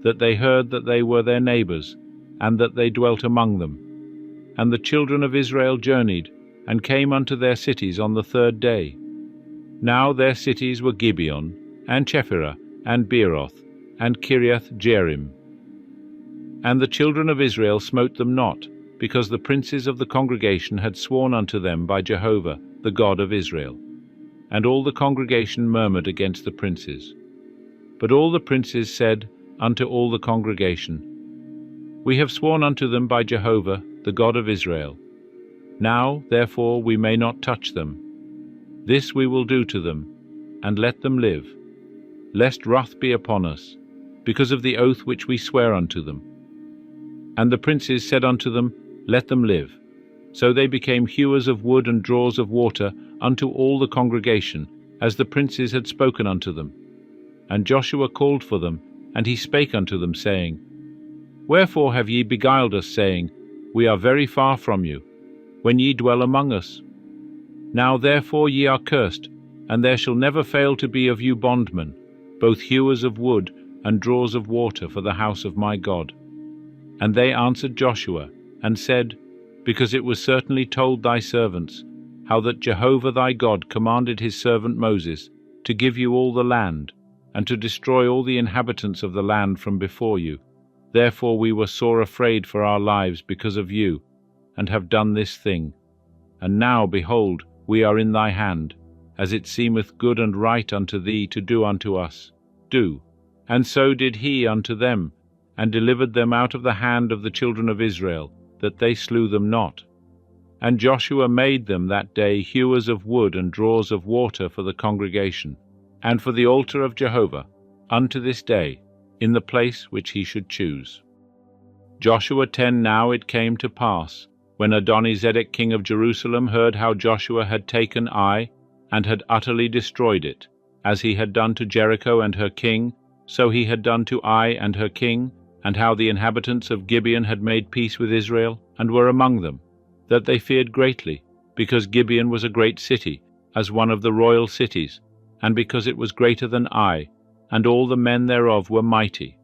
that they heard that they were their neighbors, and that they dwelt among them. And the children of Israel journeyed, and came unto their cities on the 3rd day. Now their cities were Gibeon, and Chephirah, and Beeroth, and Kiriath Jearim. And the children of Israel smote them not, because the princes of the congregation had sworn unto them by Jehovah, the God of Israel. And all the congregation murmured against the princes. But all the princes said unto all the congregation, We have sworn unto them by Jehovah, the God of Israel. Now, therefore, we may not touch them. This we will do to them, and let them live, lest wrath be upon us, because of the oath which we swear unto them. And the princes said unto them, Let them live. So they became hewers of wood and drawers of water unto all the congregation, as the princes had spoken unto them. And Joshua called for them, and he spake unto them, saying, Wherefore have ye beguiled us, saying, We are very far from you, when ye dwell among us? Now therefore ye are cursed, and there shall never fail to be of you bondmen, both hewers of wood and drawers of water for the house of my God. And they answered Joshua, and said, Because it was certainly told thy servants, how that Jehovah thy God commanded his servant Moses to give you all the land, and to destroy all the inhabitants of the land from before you. Therefore we were sore afraid for our lives because of you, and have done this thing. And now, behold, we are in thy hand, as it seemeth good and right unto thee to do unto us. Do. And so did he unto them, and delivered them out of the hand of the children of Israel, that they slew them not. And Joshua made them that day hewers of wood and drawers of water for the congregation, and for the altar of Jehovah, unto this day, in the place which he should choose. Joshua 10. Now it came to pass, when Adonizedek king of Jerusalem heard how Joshua had taken Ai, and had utterly destroyed it, as he had done to Jericho and her king, so he had done to Ai and her king, and how the inhabitants of Gibeon had made peace with Israel, and were among them, that they feared greatly, because Gibeon was a great city, as one of the royal cities, and because it was greater than Ai, and all the men thereof were mighty.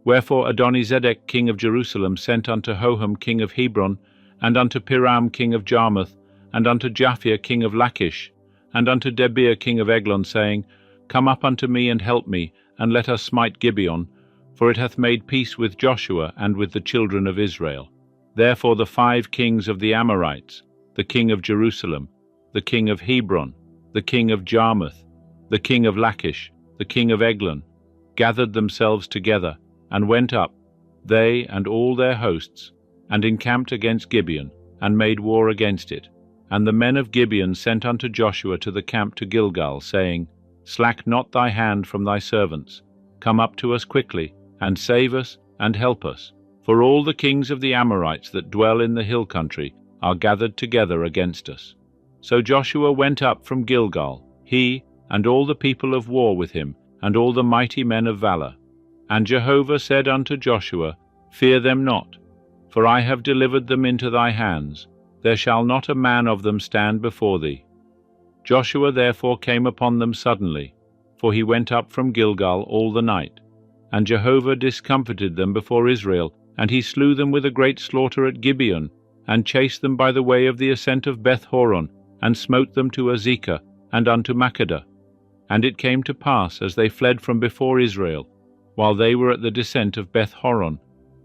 Wherefore Adonizedek king of Jerusalem sent unto Hoham king of Hebron, and unto Piram king of Jarmuth, and unto Japhia king of Lachish, and unto Debir king of Eglon, saying, Come up unto me and help me, and let us smite Gibeon, for it hath made peace with Joshua and with the children of Israel. Therefore the 5 kings of the Amorites, the king of Jerusalem, the king of Hebron, the king of Jarmuth, the king of Lachish, the king of Eglon, gathered themselves together, and went up, they and all their hosts, and encamped against Gibeon, and made war against it. And the men of Gibeon sent unto Joshua to the camp to Gilgal, saying, Slack not thy hand from thy servants. Come up to us quickly, and save us, and help us. For all the kings of the Amorites that dwell in the hill country are gathered together against us. So Joshua went up from Gilgal, he, and all the people of war with him, and all the mighty men of valor. And Jehovah said unto Joshua, Fear them not, for I have delivered them into thy hands. There shall not a man of them stand before thee. Joshua therefore came upon them suddenly, for he went up from Gilgal all the night. And Jehovah discomfited them before Israel, and he slew them with a great slaughter at Gibeon, and chased them by the way of the ascent of Beth-horon, and smote them to Azekah, and unto Makkedah. And it came to pass, as they fled from before Israel, while they were at the descent of Beth-horon,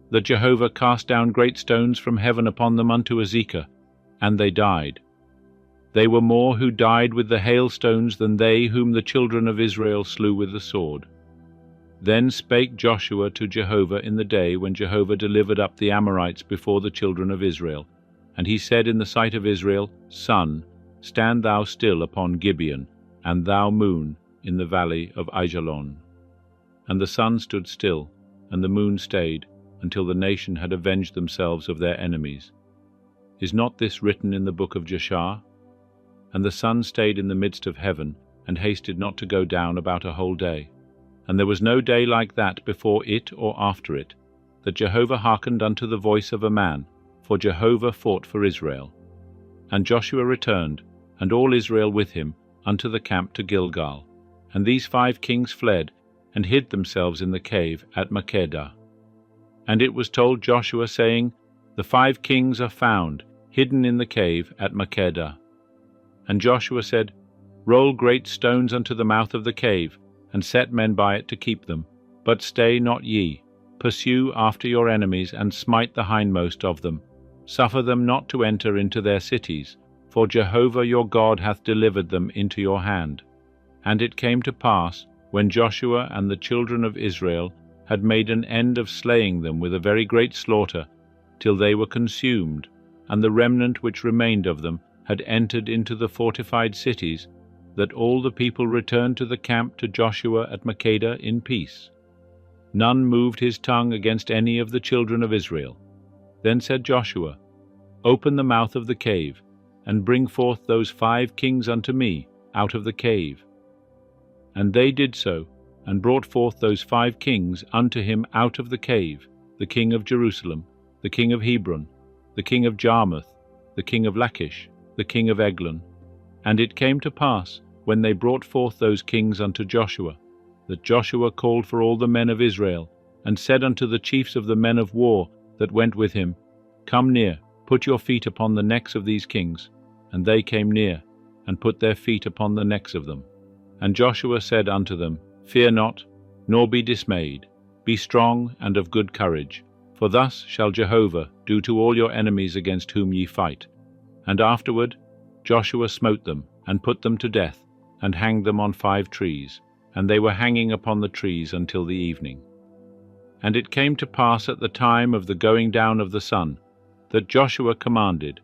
that Jehovah cast down great stones from heaven upon them unto Azekah, and they died. They were more who died with the hailstones than they whom the children of Israel slew with the sword. Then spake Joshua to Jehovah in the day when Jehovah delivered up the Amorites before the children of Israel. And he said in the sight of Israel, Sun, stand thou still upon Gibeon, and thou moon in the valley of Aijalon. And the sun stood still, and the moon stayed, until the nation had avenged themselves of their enemies. Is not this written in the book of Jashar? And the sun stayed in the midst of heaven, and hasted not to go down about a whole day. And there was no day like that before it or after it, that Jehovah hearkened unto the voice of a man, for Jehovah fought for Israel. And Joshua returned, and all Israel with him, unto the camp to Gilgal. And these 5 kings fled, and hid themselves in the cave at Makkedah. And it was told Joshua, saying, The 5 kings are found, hidden in the cave at Makkedah. And Joshua said, Roll great stones unto the mouth of the cave, and set men by it to keep them. But stay not ye. Pursue after your enemies, and smite the hindmost of them. Suffer them not to enter into their cities, for Jehovah your God hath delivered them into your hand. And it came to pass, when Joshua and the children of Israel had made an end of slaying them with a very great slaughter, till they were consumed, and the remnant which remained of them had entered into the fortified cities, that all the people returned to the camp to Joshua at Makkedah in peace. None moved his tongue against any of the children of Israel. Then said Joshua, Open the mouth of the cave, and bring forth those 5 kings unto me out of the cave. And they did so, and brought forth those 5 kings unto him out of the cave, the king of Jerusalem, the king of Hebron, the king of Jarmuth, the king of Lachish, the king of Eglon. And it came to pass, when they brought forth those kings unto Joshua, that Joshua called for all the men of Israel, and said unto the chiefs of the men of war that went with him, Come near, put your feet upon the necks of these kings. And they came near, and put their feet upon the necks of them. And Joshua said unto them, Fear not, nor be dismayed. Be strong and of good courage, for thus shall Jehovah do to all your enemies against whom ye fight. And afterward Joshua smote them, and put them to death, and hanged them on 5 trees, and they were hanging upon the trees until the evening. And it came to pass at the time of the going down of the sun, that Joshua commanded,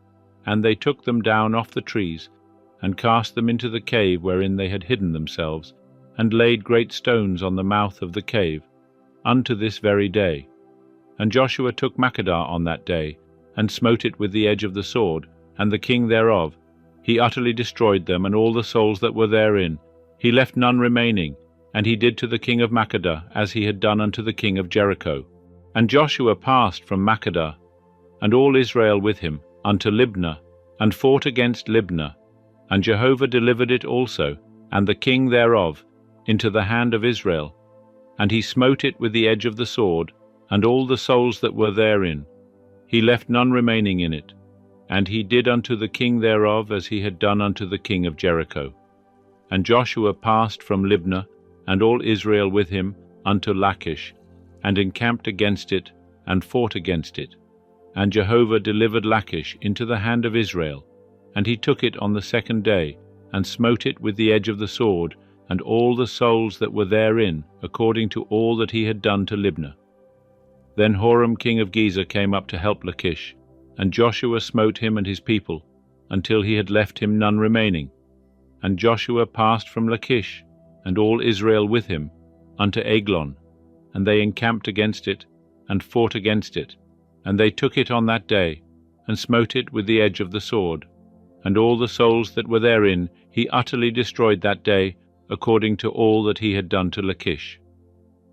and they took them down off the trees, and cast them into the cave wherein they had hidden themselves, and laid great stones on the mouth of the cave, unto this very day. And Joshua took Makkedah on that day, and smote it with the edge of the sword, and the king thereof. He utterly destroyed them, and all the souls that were therein. He left none remaining, and he did to the king of Makkedah as he had done unto the king of Jericho. And Joshua passed from Makkedah, and all Israel with him, unto Libnah, and fought against Libnah. And Jehovah delivered it also, and the king thereof, into the hand of Israel. And he smote it with the edge of the sword, and all the souls that were therein. He left none remaining in it. And he did unto the king thereof as he had done unto the king of Jericho. And Joshua passed from Libnah, and all Israel with him, unto Lachish, and encamped against it, and fought against it. And Jehovah delivered Lachish into the hand of Israel, and he took it on the second day, and smote it with the edge of the sword, and all the souls that were therein, according to all that he had done to Libnah. Then Horam king of Gezer came up to help Lachish, and Joshua smote him and his people, until he had left him none remaining. And Joshua passed from Lachish, and all Israel with him, unto Eglon, and they encamped against it, and fought against it. And they took it on that day, and smote it with the edge of the sword. And all the souls that were therein he utterly destroyed that day, according to all that he had done to Lachish.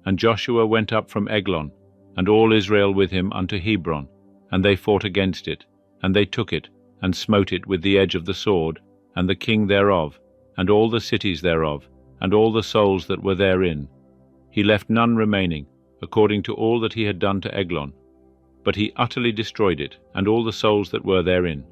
And Joshua went up from Eglon, and all Israel with him, unto Hebron, and they fought against it, and they took it, and smote it with the edge of the sword, and the king thereof, and all the cities thereof, and all the souls that were therein. He left none remaining, according to all that he had done to Eglon. But he utterly destroyed it, and all the souls that were therein.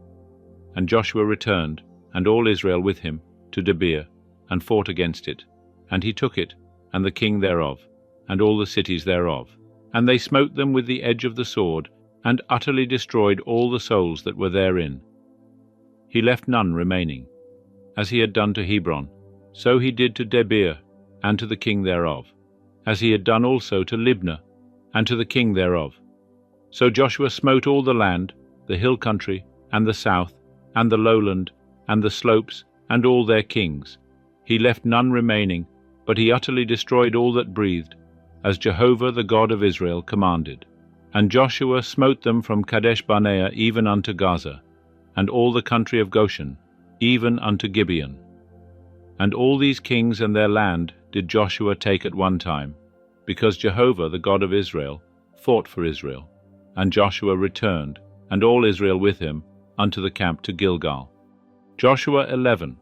And Joshua returned, and all Israel with him, to Debir, and fought against it. And he took it, and the king thereof, and all the cities thereof. And they smote them with the edge of the sword, and utterly destroyed all the souls that were therein. He left none remaining. As he had done to Hebron, so he did to Debir, and to the king thereof, as he had done also to Libnah, and to the king thereof. So Joshua smote all the land, the hill country, and the south, and the lowland, and the slopes, and all their kings. He left none remaining, but he utterly destroyed all that breathed, as Jehovah the God of Israel commanded. And Joshua smote them from Kadesh-barnea even unto Gaza, and all the country of Goshen, even unto Gibeon. And all these kings and their land did Joshua take at one time, because Jehovah the God of Israel fought for Israel. And Joshua returned, and all Israel with him, unto the camp to Gilgal. Joshua 11.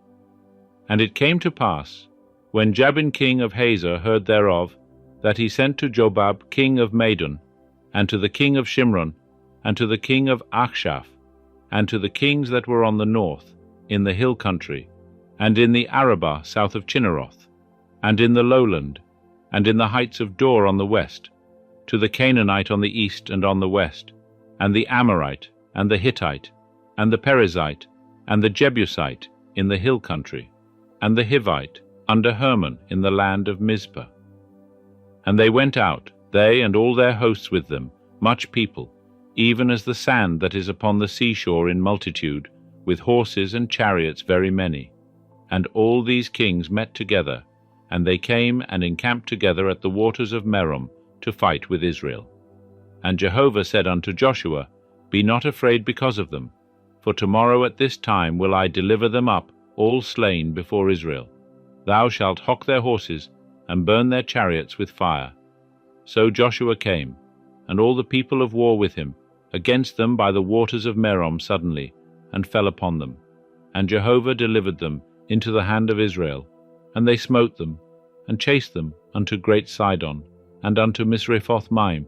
And it came to pass, when Jabin king of Hazor heard thereof, that he sent to Jobab king of Madon, and to the king of Shimron, and to the king of Achshaph, and to the kings that were on the north, in the hill country, and in the Arabah south of Chinneroth, and in the lowland, and in the heights of Dor on the west, to the Canaanite on the east and on the west, and the Amorite, and the Hittite, and the Perizzite, and the Jebusite in the hill country, and the Hivite under Hermon in the land of Mizpah. And they went out, they and all their hosts with them, much people, even as the sand that is upon the seashore in multitude, with horses and chariots very many. And all these kings met together, and they came and encamped together at the waters of Merom to fight with Israel. And Jehovah said unto Joshua, Be not afraid because of them, for tomorrow at this time will I deliver them up, all slain before Israel. Thou shalt hock their horses, and burn their chariots with fire. So Joshua came, and all the people of war with him, against them by the waters of Merom suddenly, and fell upon them. And Jehovah delivered them into the hand of Israel, and they smote them, and chased them unto great Sidon, and unto Misrephoth-maim,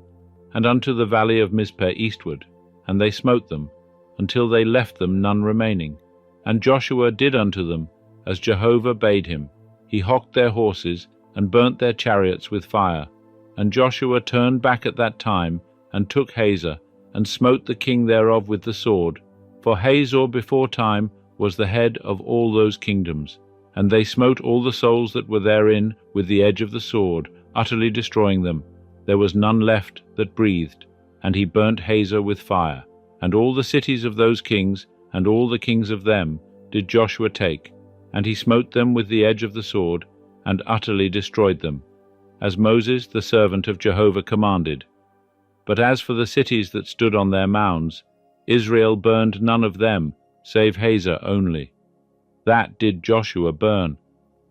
and unto the valley of Mizpeh eastward, and they smote them, until they left them none remaining. And Joshua did unto them as Jehovah bade him. He hocked their horses, and burnt their chariots with fire. And Joshua turned back at that time, and took Hazor, and smote the king thereof with the sword. For Hazor before time was the head of all those kingdoms. And they smote all the souls that were therein with the edge of the sword, utterly destroying them. There was none left that breathed. And he burnt Hazor with fire. And all the cities of those kings, and all the kings of them, did Joshua take. And he smote them with the edge of the sword, and utterly destroyed them, as Moses the servant of Jehovah commanded. But as for the cities that stood on their mounds, Israel burned none of them, save Hazor only. That did Joshua burn,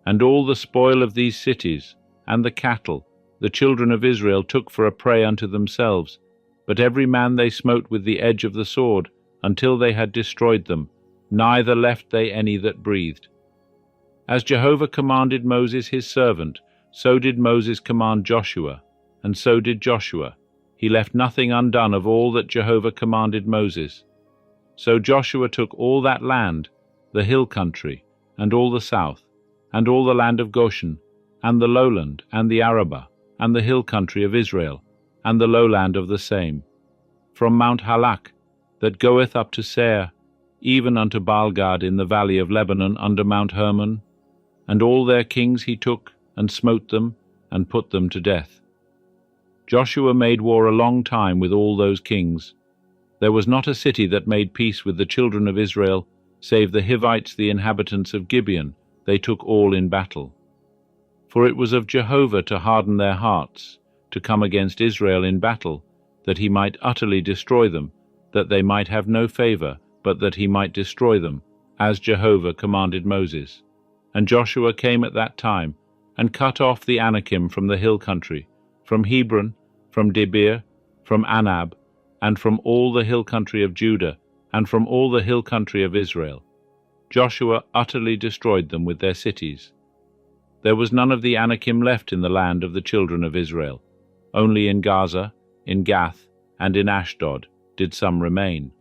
and all the spoil of these cities, and the cattle, the children of Israel took for a prey unto themselves, but every man they smote with the edge of the sword, until they had destroyed them, neither left they any that breathed. As Jehovah commanded Moses his servant, so did Moses command Joshua, and so did Joshua. He left nothing undone of all that Jehovah commanded Moses. So Joshua took all that land, the hill country, and all the south, and all the land of Goshen, and the lowland, and the Arabah, and the hill country of Israel, and the lowland of the same, from Mount Halak, that goeth up to Seir, even unto Baalgad in the valley of Lebanon under Mount Hermon, and all their kings he took, and smote them, and put them to death. Joshua made war a long time with all those kings. There was not a city that made peace with the children of Israel, save the Hivites, the inhabitants of Gibeon. They took all in battle. For it was of Jehovah to harden their hearts, to come against Israel in battle, that he might utterly destroy them, that they might have no favor, but that he might destroy them, as Jehovah commanded Moses. And Joshua came at that time, and cut off the Anakim from the hill country, from Hebron, from Debir, from Anab, and from all the hill country of Judah, and from all the hill country of Israel. Joshua utterly destroyed them with their cities. There was none of the Anakim left in the land of the children of Israel. Only in Gaza, in Gath, and in Ashdod did some remain.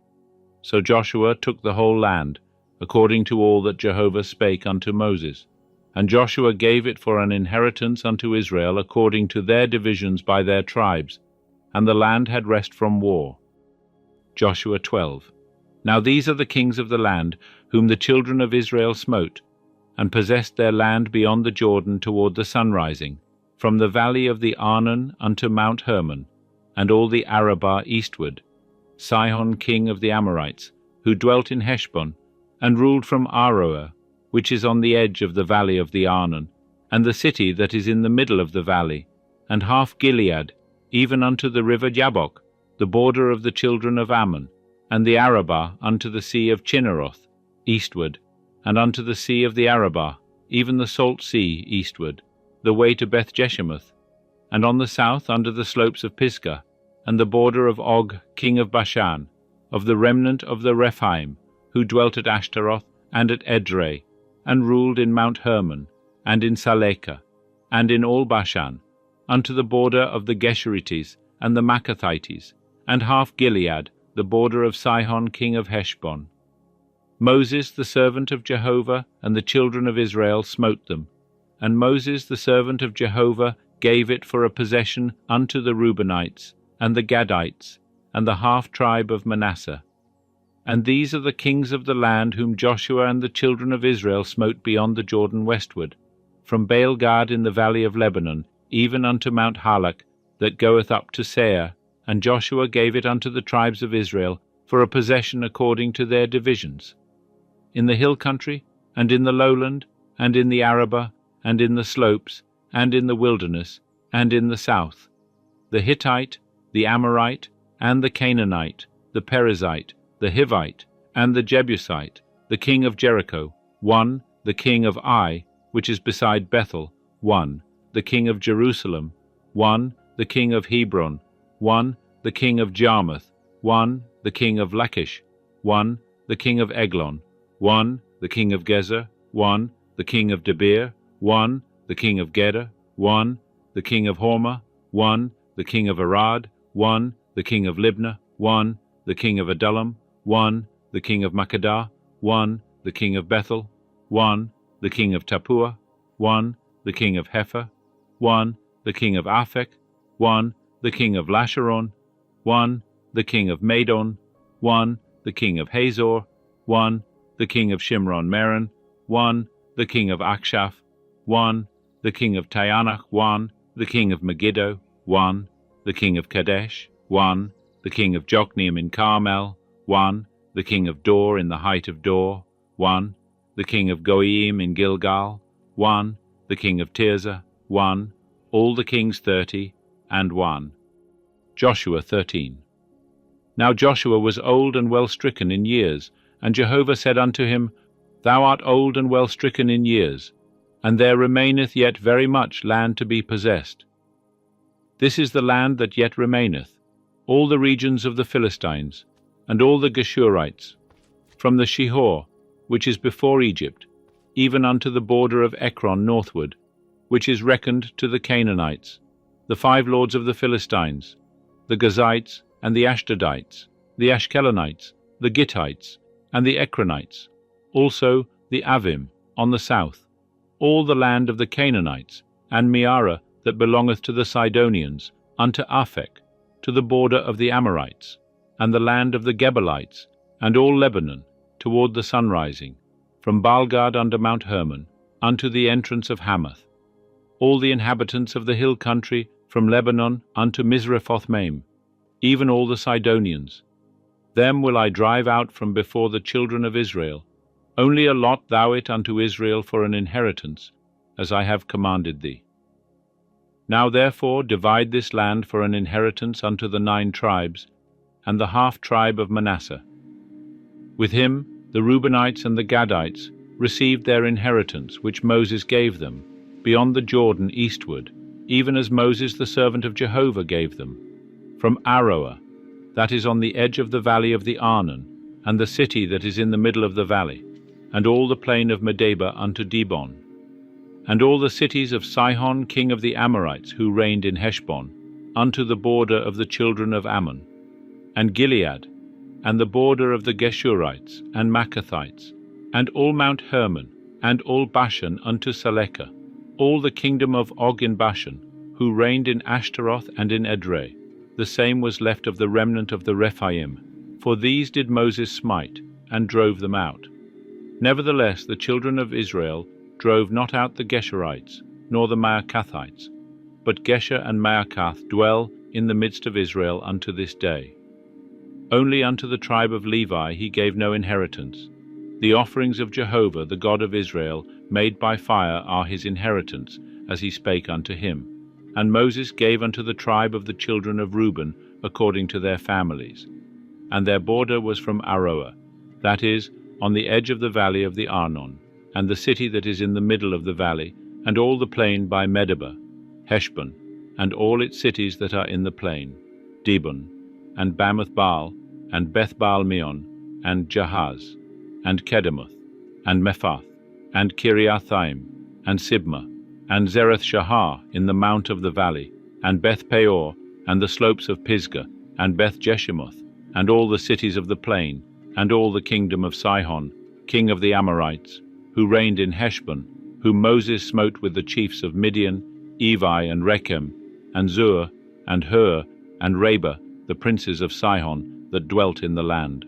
So Joshua took the whole land, according to all that Jehovah spake unto Moses. And Joshua gave it for an inheritance unto Israel according to their divisions by their tribes, and the land had rest from war. Joshua 12. Now these are the kings of the land, whom the children of Israel smote, and possessed their land beyond the Jordan toward the sunrising, from the valley of the Arnon unto Mount Hermon, and all the Arabah eastward, Sihon king of the Amorites, who dwelt in Heshbon, and ruled from Aroer, which is on the edge of the valley of the Arnon, and the city that is in the middle of the valley, and half Gilead, even unto the river Jabbok, the border of the children of Ammon, and the Arabah unto the sea of Chinneroth, eastward, and unto the sea of the Arabah, even the salt sea eastward, the way to Beth Jeshemoth, and on the south under the slopes of Pisgah, and the border of Og king of Bashan, of the remnant of the Rephaim, who dwelt at Ashtaroth and at Edrei, and ruled in Mount Hermon, and in Salekah, and in all Bashan, unto the border of the Geshurites and the Maccathites, and half Gilead, the border of Sihon king of Heshbon. Moses the servant of Jehovah and the children of Israel smote them, and Moses the servant of Jehovah gave it for a possession unto the Reubenites, and the Gadites, and the half-tribe of Manasseh. And these are the kings of the land whom Joshua and the children of Israel smote beyond the Jordan westward, from Baal-gad in the valley of Lebanon, even unto Mount Halak, that goeth up to Seir, and Joshua gave it unto the tribes of Israel for a possession according to their divisions. In the hill country, and in the lowland, and in the Arabah, and in the slopes, and in the wilderness, and in the south, the Hittite, the Amorite, and the Canaanite, the Perizzite, the Hivite, and the Jebusite, the king of Jericho, one, the king of Ai, which is beside Bethel, one, the king of Jerusalem, one, the king of Hebron, one, the king of Jarmuth, one, the king of Lachish, one, the king of Eglon, one, the king of Gezer, one, the king of Debir, one, the king of Geder, one, the king of Hormah, one, the king of Arad, one, the king of Libnah, one, the king of Adullam, one, the king of Makkedah, one, the king of Bethel, one, the king of Tappuah, one, the king of Hepher, one, the king of Aphek, one, the king of Lasharon, one, the king of Madon, one, the king of Hazor, one, the king of Shimron-Meron, one, the king of Akshaph, one, the king of Taanach, one, the king of Megiddo, one, the king of Kadesh, one, the king of Jokneam in Carmel, one, the king of Dor in the height of Dor, one, the king of Goiim in Gilgal, one, the king of Tirzah, one, all the kings 30, and one. Joshua 13. Now Joshua was old and well stricken in years, and Jehovah said unto him, Thou art old and well stricken in years, and there remaineth yet very much land to be possessed. This is the land that yet remaineth, all the regions of the Philistines, and all the Geshurites, from the Shihor, which is before Egypt, even unto the border of Ekron northward, which is reckoned to the Canaanites, the 5 lords of the Philistines, the Gazites, and the Ashdodites, the Ashkelonites, the Gittites, and the Ekronites, also the Avim on the south, all the land of the Canaanites, and Meara that belongeth to the Sidonians, unto Aphek, to the border of the Amorites, and the land of the Gebalites, and all Lebanon, toward the sunrising, from Baalgad under Mount Hermon, unto the entrance of Hamath, all the inhabitants of the hill country, from Lebanon unto Misrephoth-maim, even all the Sidonians. Them will I drive out from before the children of Israel. Only allot thou it unto Israel for an inheritance, as I have commanded thee. Now therefore divide this land for an inheritance unto the 9 tribes, and the half-tribe of Manasseh. With him the Reubenites and the Gadites received their inheritance, which Moses gave them, beyond the Jordan eastward, even as Moses the servant of Jehovah gave them, from Aroer, that is on the edge of the valley of the Arnon, and the city that is in the middle of the valley, and all the plain of Medeba unto Dibon, and all the cities of Sihon king of the Amorites, who reigned in Heshbon, unto the border of the children of Ammon, and Gilead, and the border of the Geshurites and Maccathites, and all Mount Hermon, and all Bashan unto Salekah, all the kingdom of Og in Bashan, who reigned in Ashtaroth and in Edrei. The same was left of the remnant of the Rephaim, for these did Moses smite, and drove them out. Nevertheless the children of Israel drove not out the Geshurites, nor the Maacathites, but Gesher and Maacath dwell in the midst of Israel unto this day. Only unto the tribe of Levi he gave no inheritance. The offerings of Jehovah, the God of Israel, made by fire, are his inheritance, as he spake unto him. And Moses gave unto the tribe of the children of Reuben according to their families. And their border was from Aroer, that is, on the edge of the valley of the Arnon, and the city that is in the middle of the valley, and all the plain by Medeba, Heshbon, and all its cities that are in the plain, Dibon, and Bamoth-baal, and Beth-baal-meon, and Jahaz, and Kedemoth, and Mephath, and Kiriathaim, and Sibmah, and Zereth-shahar in the mount of the valley, and Beth-peor, and the slopes of Pisgah, and Beth-jeshimoth, and all the cities of the plain, and all the kingdom of Sihon, king of the Amorites, who reigned in Heshbon, whom Moses smote with the chiefs of Midian, Evi and Rechem, and Zur, and Hur, and Reba, the princes of Sihon, that dwelt in the land.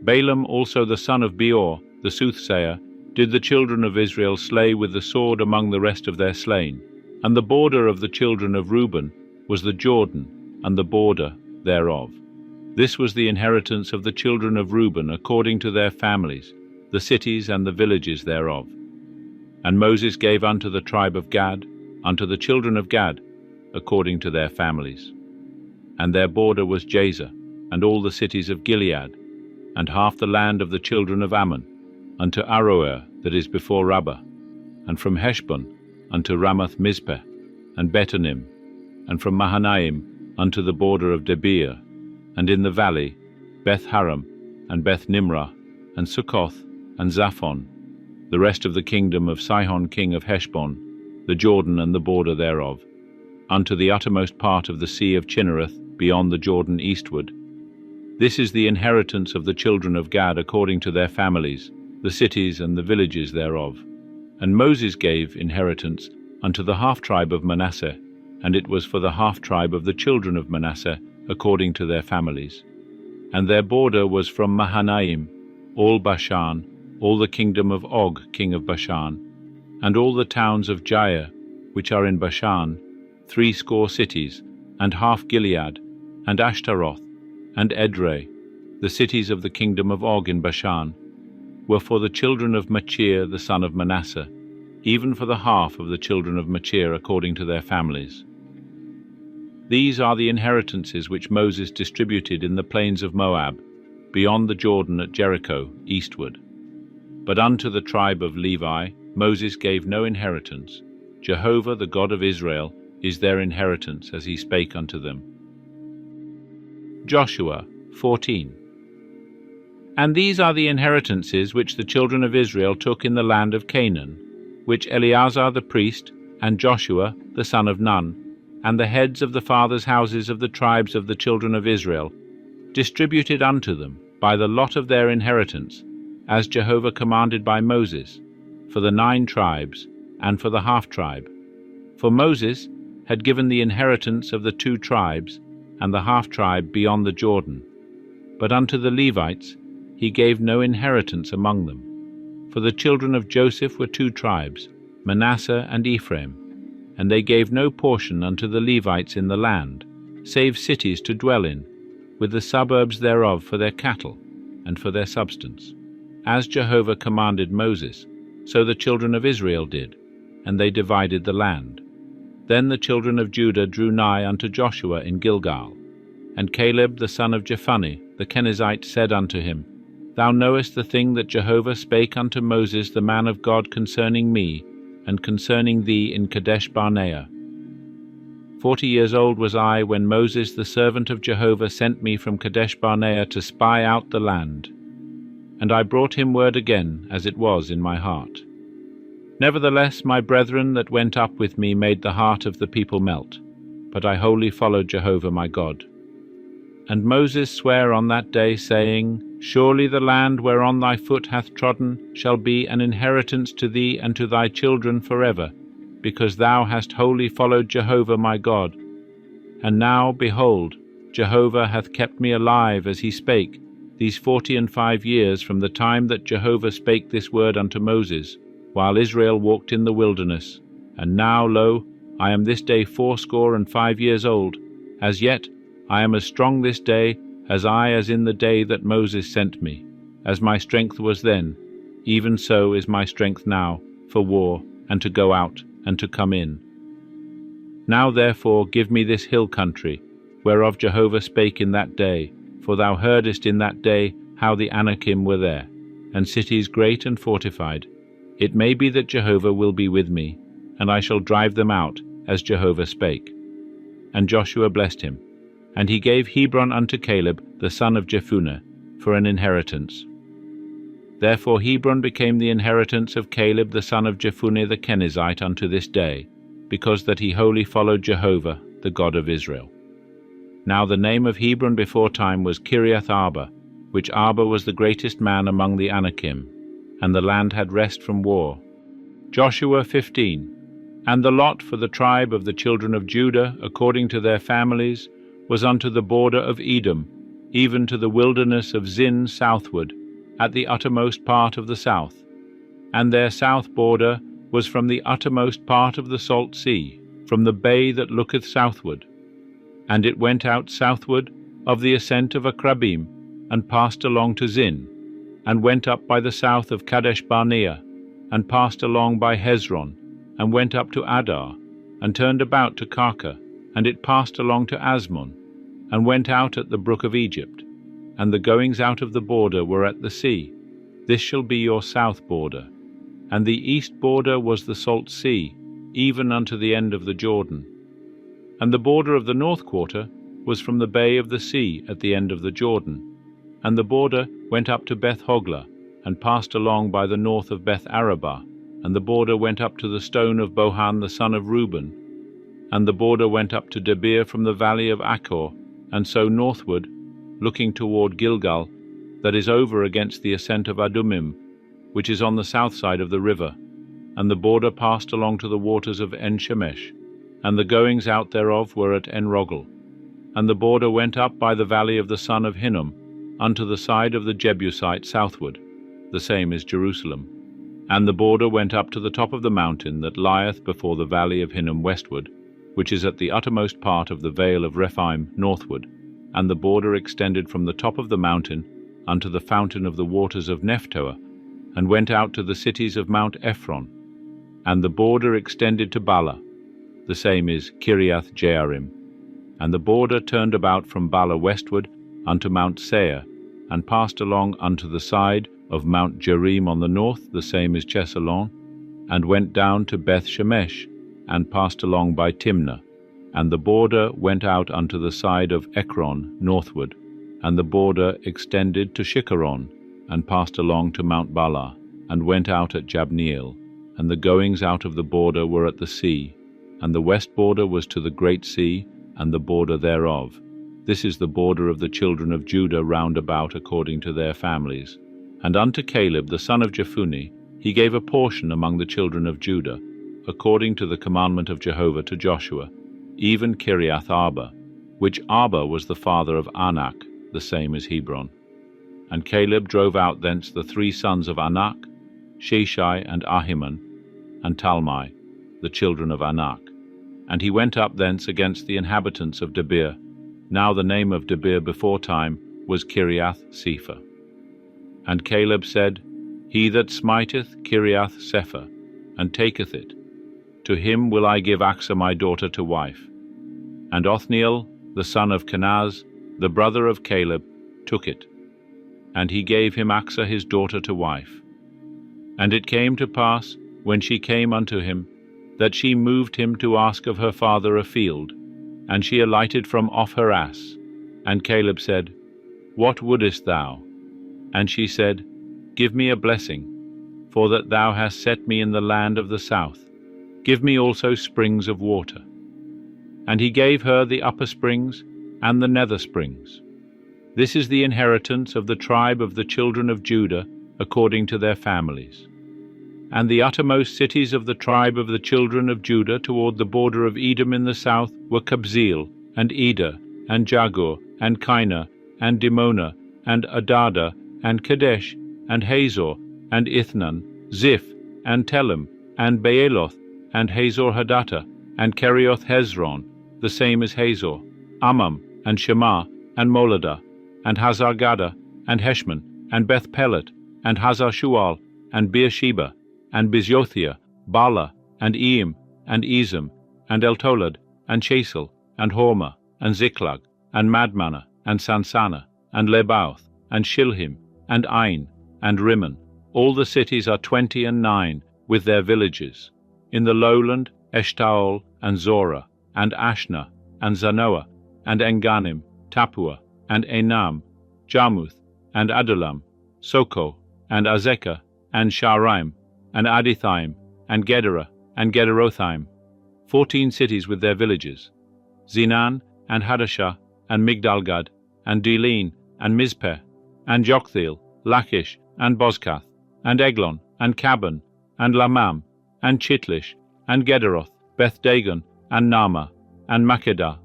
Balaam also the son of Beor, the soothsayer, did the children of Israel slay with the sword among the rest of their slain. And the border of the children of Reuben was the Jordan, and the border thereof. This was the inheritance of the children of Reuben according to their families, the cities and the villages thereof. And Moses gave unto the tribe of Gad, unto the children of Gad, according to their families. And their border was Jazer, and all the cities of Gilead, and half the land of the children of Ammon, unto Aroer that is before Rabbah, and from Heshbon unto Ramath-mizpeh, and Betonim, and from Mahanaim unto the border of Debir, and in the valley Beth-haram, and Beth-nimrah, and Succoth, and Zaphon, the rest of the kingdom of Sihon king of Heshbon, the Jordan and the border thereof, unto the uttermost part of the sea of Chinnereth, beyond the Jordan eastward. This is the inheritance of the children of Gad according to their families, the cities and the villages thereof. And Moses gave inheritance unto the half-tribe of Manasseh, and it was for the half-tribe of the children of Manasseh according to their families. And their border was from Mahanaim, all Bashan, all the kingdom of Og king of Bashan, and all the towns of Jair, which are in Bashan, 80 cities, and half Gilead, and Ashtaroth, and Edrei, the cities of the kingdom of Og in Bashan, were for the children of Machir the son of Manasseh, even for the half of the children of Machir according to their families. These are the inheritances which Moses distributed in the plains of Moab, beyond the Jordan at Jericho, eastward. But unto the tribe of Levi Moses gave no inheritance. Jehovah the God of Israel is their inheritance, as he spake unto them. Joshua 14. And these are the inheritances which the children of Israel took in the land of Canaan, which Eleazar the priest, and Joshua the son of Nun, and the heads of the fathers' houses of the tribes of the children of Israel, distributed unto them by the lot of their inheritance, as Jehovah commanded by Moses, for the 9 tribes, and for the half-tribe. For Moses had given the inheritance of the 2 tribes, and the half-tribe beyond the Jordan. But unto the Levites he gave no inheritance among them. For the children of Joseph were 2 tribes, Manasseh and Ephraim, and they gave no portion unto the Levites in the land, save cities to dwell in, with the suburbs thereof for their cattle, and for their substance. As Jehovah commanded Moses, so the children of Israel did, and they divided the land. Then the children of Judah drew nigh unto Joshua in Gilgal. And Caleb the son of Jephunneh the Kenizzite said unto him, Thou knowest the thing that Jehovah spake unto Moses the man of God concerning me, and concerning thee in Kadesh Barnea. 40 years old was I when Moses the servant of Jehovah sent me from Kadesh Barnea to spy out the land. And I brought him word again, as it was in my heart. Nevertheless my brethren that went up with me made the heart of the people melt, but I wholly followed Jehovah my God. And Moses sware on that day, saying, Surely the land whereon thy foot hath trodden shall be an inheritance to thee and to thy children forever, because thou hast wholly followed Jehovah my God. And now, behold, Jehovah hath kept me alive as he spake, these 45 years from the time that Jehovah spake this word unto Moses, while Israel walked in the wilderness. And now, lo, I am this day 85 years old. As yet I am as strong this day as in the day that Moses sent me. As my strength was then, even so is my strength now, for war, and to go out, and to come in. Now therefore give me this hill country, whereof Jehovah spake in that day, for thou heardest in that day how the Anakim were there, and cities great and fortified. It may be that Jehovah will be with me, and I shall drive them out, as Jehovah spake. And Joshua blessed him. And he gave Hebron unto Caleb the son of Jephunneh for an inheritance. Therefore Hebron became the inheritance of Caleb the son of Jephunneh the Kenizzite unto this day, because that he wholly followed Jehovah, the God of Israel. Now the name of Hebron before time was Kiriath Arba, which Arba was the greatest man among the Anakim, and the land had rest from war. Joshua 15. And the lot for the tribe of the children of Judah, according to their families, was unto the border of Edom, even to the wilderness of Zin southward, at the uttermost part of the south. And their south border was from the uttermost part of the salt sea, from the bay that looketh southward. And it went out southward of the ascent of Akrabim, and passed along to Zin, and went up by the south of Kadesh Barnea, and passed along by Hezron, and went up to Adar, and turned about to Karka, and it passed along to Asmon, and went out at the brook of Egypt. And the goings out of the border were at the sea. This shall be your south border. And the east border was the salt sea, even unto the end of the Jordan. And the border of the north quarter was from the bay of the sea at the end of the Jordan. And the border went up to Beth Hoglah, and passed along by the north of Beth Arabah. And the border went up to the stone of Bohan the son of Reuben. And the border went up to Debir from the valley of Achor, and so northward, looking toward Gilgal, that is over against the ascent of Adumim, which is on the south side of the river. And the border passed along to the waters of En-Shemesh, and the goings out thereof were at En-Rogel. And the border went up by the valley of the son of Hinnom, unto the side of the Jebusite southward, the same is Jerusalem. And the border went up to the top of the mountain that lieth before the valley of Hinnom westward, which is at the uttermost part of the vale of Rephaim northward, and the border extended from the top of the mountain unto the fountain of the waters of Nephtoah, and went out to the cities of Mount Ephron. And the border extended to Bala, the same is Kiriath Jearim. And the border turned about from Bala westward unto Mount Seir, and passed along unto the side of Mount Jerim on the north, the same is Chesalon, and went down to Beth Shemesh, and passed along by Timnah, And the border went out unto the side of Ekron northward, and the border extended to Shikkeron, and passed along to Mount Bala, and went out at Jabneel, and the goings out of the border were at the sea, and the west border was to the great sea, and the border thereof. This is the border of the children of Judah round about according to their families. And unto Caleb the son of Jephunneh he gave a portion among the children of Judah, according to the commandment of Jehovah to Joshua, even Kiriath Arba, which Arba was the father of Anak, the same as Hebron. And Caleb drove out thence the 3 sons of Anak, Sheshai and Ahiman, and Talmai, the children of Anak. And he went up thence against the inhabitants of Debir. Now the name of Debir before time was Kiriath Sepher. And Caleb said, He that smiteth Kiriath Sepher, and taketh it, to him will I give Achsah my daughter to wife. And Othniel, the son of Kenaz, the brother of Caleb, took it. And he gave him Achsah his daughter to wife. And it came to pass, when she came unto him, that she moved him to ask of her father a field, and she alighted from off her ass. And Caleb said, What wouldest thou? And she said, Give me a blessing, for that thou hast set me in the land of the south. Give me also springs of water. And he gave her the upper springs and the nether springs. This is the inheritance of the tribe of the children of Judah according to their families. And the uttermost cities of the tribe of the children of Judah toward the border of Edom in the south were Kabzeel, and Eder, and Jagur, and Kinah, and Dimonah, and Adada, and Kadesh, and Hazor, and Ithnan, Ziph, and Telem, and Baaloth, and Hazor Hadattah, and Kerioth Hezron, the same as Hazor, Ammam, and Shema, and Moladah, and Hazar-Gaddah, and Heshmon, and Beth Pelet, and Hazar Shual, and Beersheba, and Biziothia, Bala, and Eim, and Ezem, and Eltolad, and Chasel, and Hormah, and Ziklag, and Madmanah, and Sansannah, and Lebauth, and Shilhim, and Ain, and Rimmon. All the cities are 29, with their villages. In the lowland, Eshtaol, and Zorah, and Ashna, and Zanoah, and Enganim, Tapua, and Enam, Jarmuth, and Adullam, Soko, and Azekah, and Sharaim, and Adithaim, and Gederah, and Gederothaim, 14 cities with their villages. Zinan, and Hadashah, and Migdalgad, and Delin, and Mizpeh, and Joktheel, Lachish, and Bozkath, and Eglon, and Caban, and Lamam, and Chitlish, and Gederoth, Beth Dagon, and Nama, and Makkedah,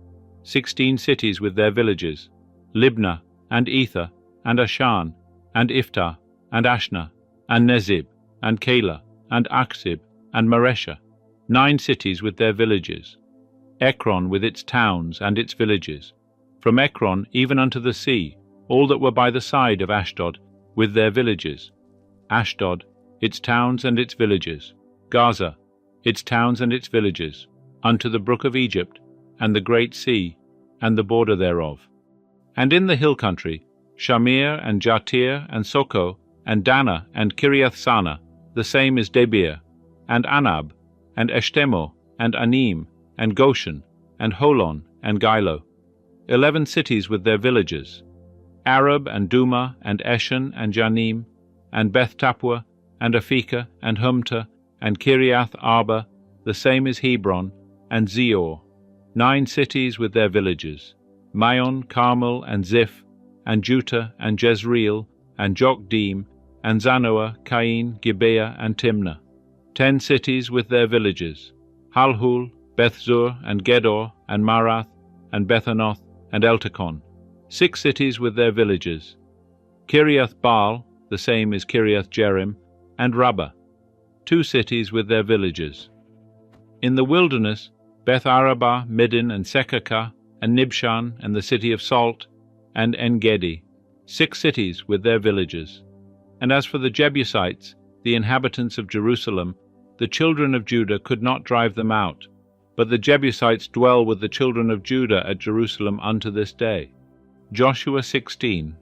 16 cities with their villages. Libnah, and Ether, and Ashan, and Iftah, and Ashna, and Nezib, and Keilah, and Aksib, and Maresha, 9 cities with their villages. Ekron with its towns and its villages. From Ekron even unto the sea, all that were by the side of Ashdod, with their villages. Ashdod, its towns and its villages. Gaza, its towns and its villages, unto the brook of Egypt, and the great sea, and the border thereof. And in the hill country, Shamir, and Jatir, and Soko, and Dana, and Kiriath Sana, the same is Debir, and Anab, and Eshtemo, and Anim, and Goshen, and Holon, and Gilo, 11 cities with their villages. Arab, and Duma, and Eshen, and Janim, and Beth Tapua, and Aphekah, and Humta, and Kiriath Arba, the same is Hebron, and Zior, 9 cities with their villages. Maon, Carmel, and Ziph, and Juttah, and Jezreel, and Jokdeam, and Zanoah, Cain, Gibeah, and Timnah, 10 cities with their villages. Halhul, Bethzur, and Gedor, and Marath, and Bethanoth, and Eltekon, 6 cities with their villages. Kiriath Baal, the same is Kiriath Jearim, and Rabbah, 2 cities with their villages. In the wilderness, Beth Arabah, Middin, and Sekakah, and Nibshan, and the city of Salt, and En-Gedi, 6 cities with their villages. And as for the Jebusites, the inhabitants of Jerusalem, the children of Judah could not drive them out, but the Jebusites dwell with the children of Judah at Jerusalem unto this day. Joshua 16.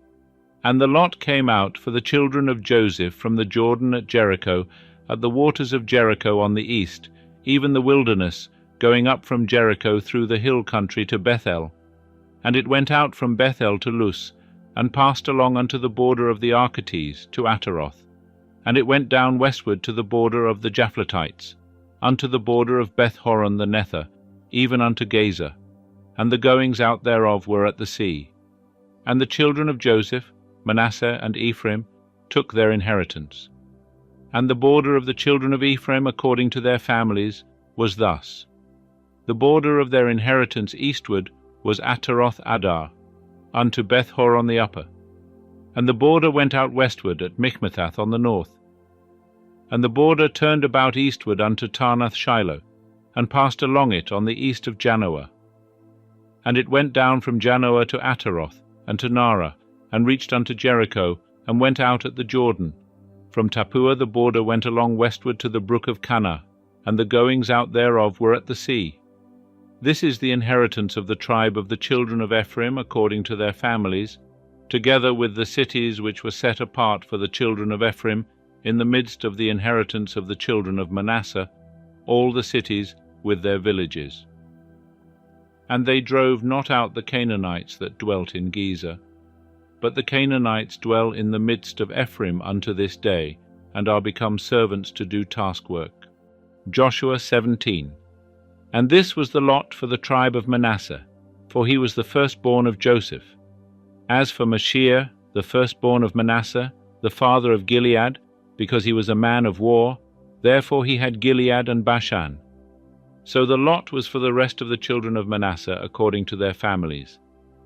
And the lot came out for the children of Joseph from the Jordan at Jericho, at the waters of Jericho on the east, even the wilderness, going up from Jericho through the hill country to Bethel. And it went out from Bethel to Luz, and passed along unto the border of the Archetes to Ataroth. And it went down westward to the border of the Japhletites, unto the border of Beth-horon the Nether, even unto Gaza. And the goings out thereof were at the sea. And the children of Joseph, Manasseh and Ephraim, took their inheritance. And the border of the children of Ephraim according to their families was thus. The border of their inheritance eastward was Ataroth Adar, unto Beth-horon the upper. And the border went out westward at Michmethath on the north. And the border turned about eastward unto Tarnath Shiloh, and passed along it on the east of Janoah. And it went down from Janoah to Ataroth, and to Nara, and reached unto Jericho, and went out at the Jordan. From Tappuah the border went along westward to the brook of Cana, and the goings out thereof were at the sea. This is the inheritance of the tribe of the children of Ephraim according to their families, together with the cities which were set apart for the children of Ephraim, in the midst of the inheritance of the children of Manasseh, all the cities with their villages. And they drove not out the Canaanites that dwelt in Gezer, but the Canaanites dwell in the midst of Ephraim unto this day, and are become servants to do taskwork. Joshua 17. And this was the lot for the tribe of Manasseh, for he was the firstborn of Joseph. As for Mashir, the firstborn of Manasseh, the father of Gilead, because he was a man of war, therefore he had Gilead and Bashan. So the lot was for the rest of the children of Manasseh according to their families,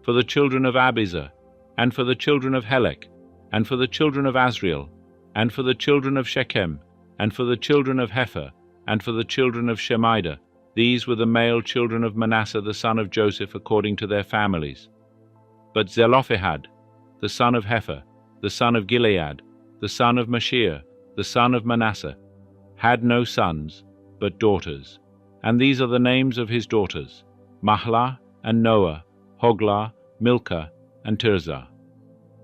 for the children of Abizar, and for the children of Helek, and for the children of Asriel, and for the children of Shechem, and for the children of Hepher, and for the children of Shemida. These were the male children of Manasseh the son of Joseph according to their families. But Zelophehad, the son of Hepher, the son of Gilead, the son of Mashir, the son of Manasseh, had no sons, but daughters. And these are the names of his daughters, Mahlah and Noah, Hoglah, Milcah, and Tirzah.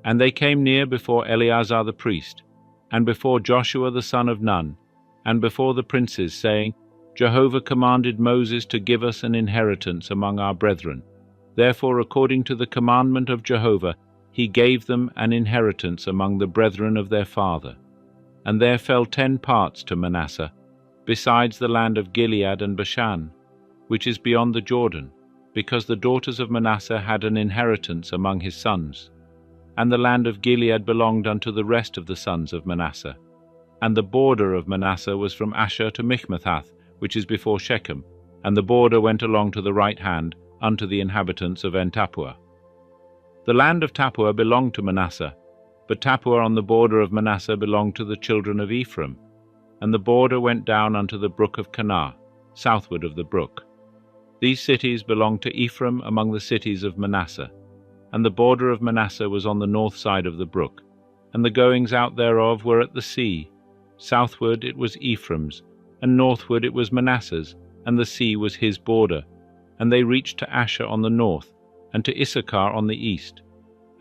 And they came near before Eleazar the priest, and before Joshua the son of Nun, and before the princes, saying, Jehovah commanded Moses to give us an inheritance among our brethren. Therefore, according to the commandment of Jehovah, he gave them an inheritance among the brethren of their father. And there fell 10 parts to Manasseh, besides the land of Gilead and Bashan, which is beyond the Jordan, because the daughters of Manasseh had an inheritance among his sons. And the land of Gilead belonged unto the rest of the sons of Manasseh. And the border of Manasseh was from Asher to Michmethath, which is before Shechem, and the border went along to the right hand unto the inhabitants of En-tappuah. The land of Tappuah belonged to Manasseh, but Tappuah on the border of Manasseh belonged to the children of Ephraim, and the border went down unto the brook of Cana, southward of the brook. These cities belonged to Ephraim among the cities of Manasseh, and the border of Manasseh was on the north side of the brook, and the goings out thereof were at the sea. Southward it was Ephraim's, and northward it was Manasseh's, and the sea was his border. And they reached to Asher on the north, and to Issachar on the east.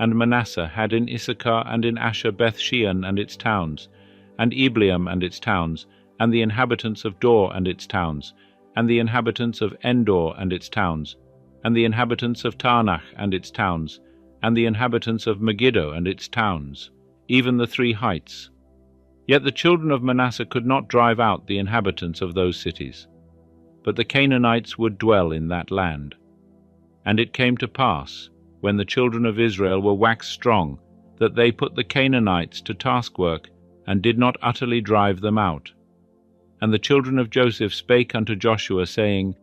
And Manasseh had in Issachar and in Asher Beth-shean and its towns, and Ebleam and its towns, and the inhabitants of Dor and its towns, and the inhabitants of Endor and its towns, and the inhabitants of Taanach and its towns, and the inhabitants of Megiddo and its towns, even the 3 heights. Yet the children of Manasseh could not drive out the inhabitants of those cities, but the Canaanites would dwell in that land. And it came to pass, when the children of Israel were waxed strong, that they put the Canaanites to taskwork, and did not utterly drive them out. And the children of Joseph spake unto Joshua, saying,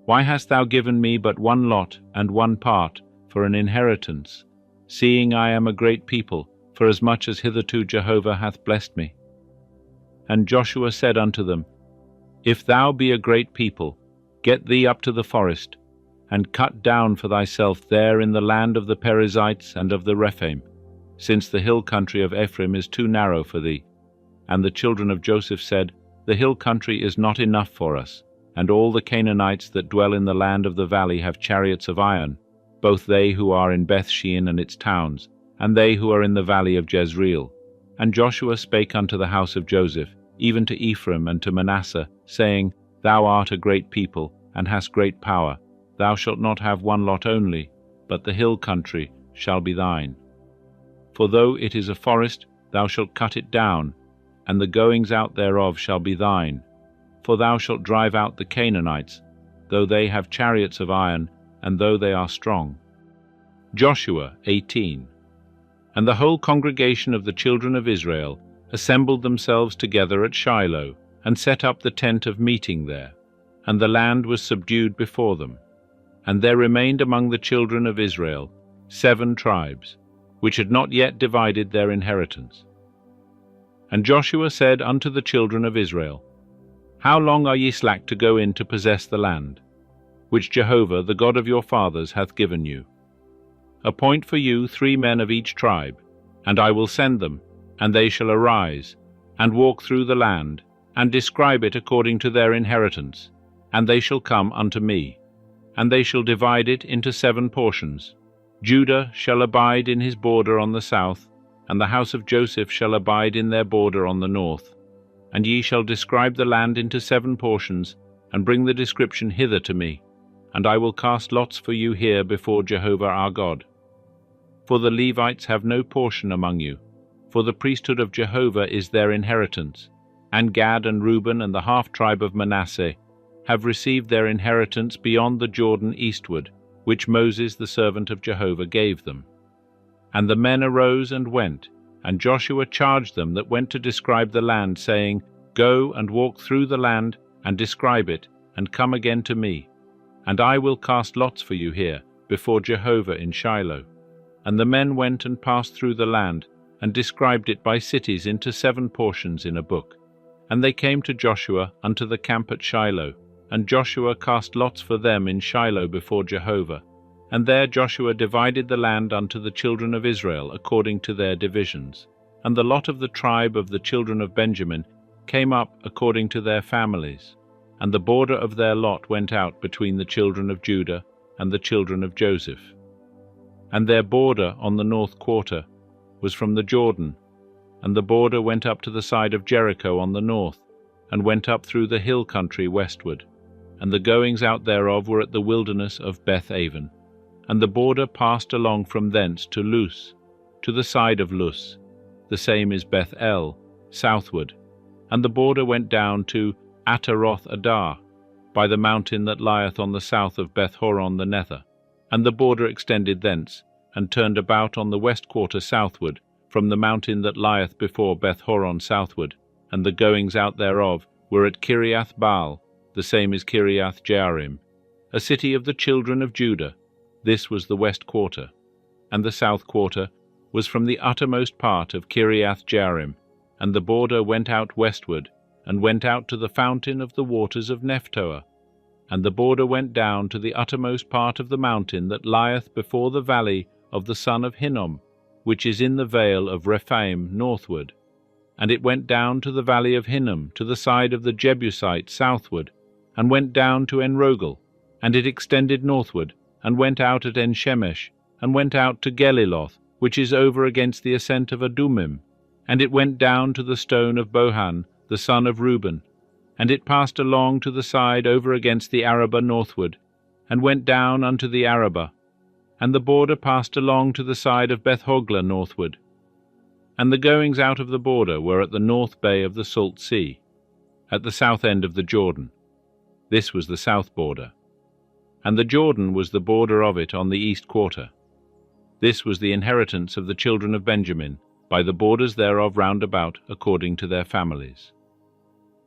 Why hast thou given me but 1 lot and 1 part for an inheritance, seeing I am a great people, for as much as hitherto Jehovah hath blessed me? And Joshua said unto them, If thou be a great people, get thee up to the forest, and cut down for thyself there in the land of the Perizzites and of the Rephaim, since the hill country of Ephraim is too narrow for thee. And the children of Joseph said, The hill country is not enough for us, and all the Canaanites that dwell in the land of the valley have chariots of iron, both they who are in Beth-shean and its towns, and they who are in the valley of Jezreel. And Joshua spake unto the house of Joseph, even to Ephraim and to Manasseh, saying, Thou art a great people, and hast great power. Thou shalt not have one lot only, but the hill country shall be thine. For though it is a forest, thou shalt cut it down, and the goings out thereof shall be thine. For thou shalt drive out the Canaanites, though they have chariots of iron, and though they are strong. Joshua 18. And the whole congregation of the children of Israel assembled themselves together at Shiloh, and set up the tent of meeting there. And the land was subdued before them. And there remained among the children of Israel 7 tribes, which had not yet divided their inheritance. And Joshua said unto the children of Israel, How long are ye slack to go in to possess the land, which Jehovah, the God of your fathers, hath given you? Appoint for you 3 men of each tribe, and I will send them, and they shall arise, and walk through the land, and describe it according to their inheritance, and they shall come unto me. And they shall divide it into 7 portions. Judah shall abide in his border on the south, and the house of Joseph shall abide in their border on the north. And ye shall describe the land into 7 portions, and bring the description hither to me, and I will cast lots for you here before Jehovah our God. For the Levites have no portion among you, for the priesthood of Jehovah is their inheritance, and Gad and Reuben and the half-tribe of Manasseh have received their inheritance beyond the Jordan eastward, which Moses the servant of Jehovah gave them. And the men arose and went, and Joshua charged them that went to describe the land, saying, Go and walk through the land, and describe it, and come again to me, and I will cast lots for you here, before Jehovah in Shiloh. And the men went and passed through the land, and described it by cities into 7 portions in a book. And they came to Joshua unto the camp at Shiloh, and Joshua cast lots for them in Shiloh before Jehovah. And there Joshua divided the land unto the children of Israel according to their divisions. And the lot of the tribe of the children of Benjamin came up according to their families. And the border of their lot went out between the children of Judah and the children of Joseph. And their border on the north quarter was from the Jordan, and the border went up to the side of Jericho on the north, and went up through the hill country westward. And the goings out thereof were at the wilderness of Beth-aven. And the border passed along from thence to Luz, to the side of Luz, the same is Beth-el, southward. And the border went down to Ataroth-adar, by the mountain that lieth on the south of Beth-horon the nether. And the border extended thence, and turned about on the west quarter southward, from the mountain that lieth before Beth-horon southward. And the goings out thereof were at Kiriath-baal, the same is Kiriath-jearim, a city of the children of Judah. This was the west quarter. And the south quarter was from the uttermost part of Kiriath-jearim, and the border went out westward, and went out to the fountain of the waters of Nephtoah. And the border went down to the uttermost part of the mountain that lieth before the valley of the son of Hinnom, which is in the vale of Rephaim northward. And it went down to the valley of Hinnom, to the side of the Jebusites southward, and went down to Enrogel. And it extended northward, and went out at En-shemesh, and went out to Geliloth, which is over against the ascent of Adumim. And it went down to the stone of Bohan, the son of Reuben. And it passed along to the side over against the Arabah northward, and went down unto the Arabah. And the border passed along to the side of Beth-hoglah northward. And the goings out of the border were at the north bay of the Salt Sea, at the south end of the Jordan. This was the south border. And the Jordan was the border of it on the east quarter. This was the inheritance of the children of Benjamin, by the borders thereof round about, according to their families.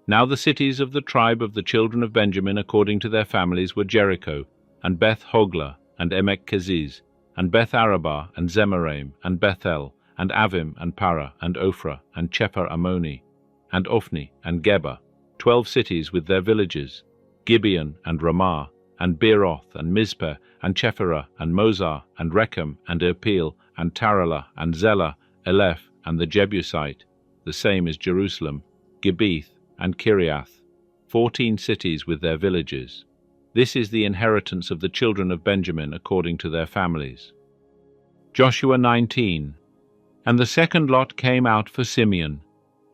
Now the cities of the tribe of the children of Benjamin according to their families were Jericho, and Beth-hoglah, and Emek-keziz, and Beth-arabah, and Zemaraim, and Bethel, and Avim, and Parah, and Ophrah, and Chephar-ammoni, and Ophni, and Geba, 12 cities with their villages, Gibeon, and Ramah, and Beeroth, and Mizpeh, and Chephirah, and Mozah, and Rechem, and Irpeel, and Taralah, and Zelah, Eleph, and the Jebusite, the same is Jerusalem, Gebeth, and Kiriath, 14 cities with their villages. This is the inheritance of the children of Benjamin according to their families. Joshua 19. And the second lot came out for Simeon,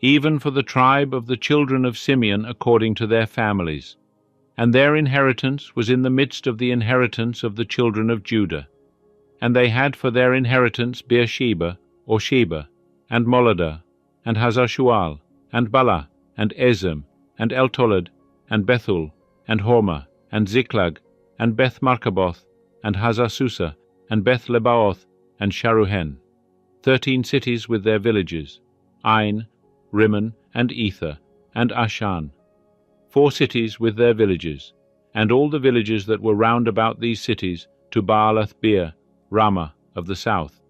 even for the tribe of the children of Simeon according to their families. And their inheritance was in the midst of the inheritance of the children of Judah. And they had for their inheritance Beersheba, or Sheba, and Moladah, and Hazar-Shual, and Bala, and Ezem, and Eltolad, and Bethul, and Hormah, and Ziklag, and Beth-Markaboth, and Hazar-Susa, and Beth-Lebaoth, and Sharuhen, 13 cities with their villages, Ain, Rimmon, and Ether, and Ashan, 4 cities with their villages, and all the villages that were round about these cities, to Baalath-beer, Ramah of the south.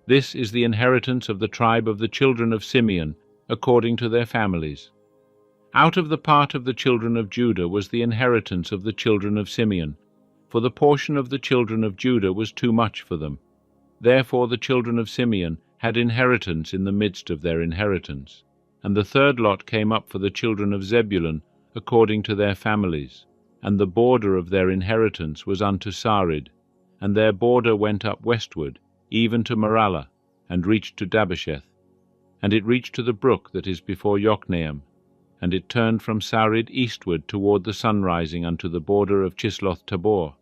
This is the inheritance of the tribe of the children of Simeon, according to their families. Out of the part of the children of Judah was the inheritance of the children of Simeon, for the portion of the children of Judah was too much for them. Therefore the children of Simeon had inheritance in the midst of their inheritance. And the third lot came up for the children of Zebulun, according to their families. And the border of their inheritance was unto Sarid, and their border went up westward, even to Maralah, and reached to Dabbesheth. And it reached to the brook that is before Yokneam, and it turned from Sarid eastward toward the sunrising unto the border of Chisloth-Tabor.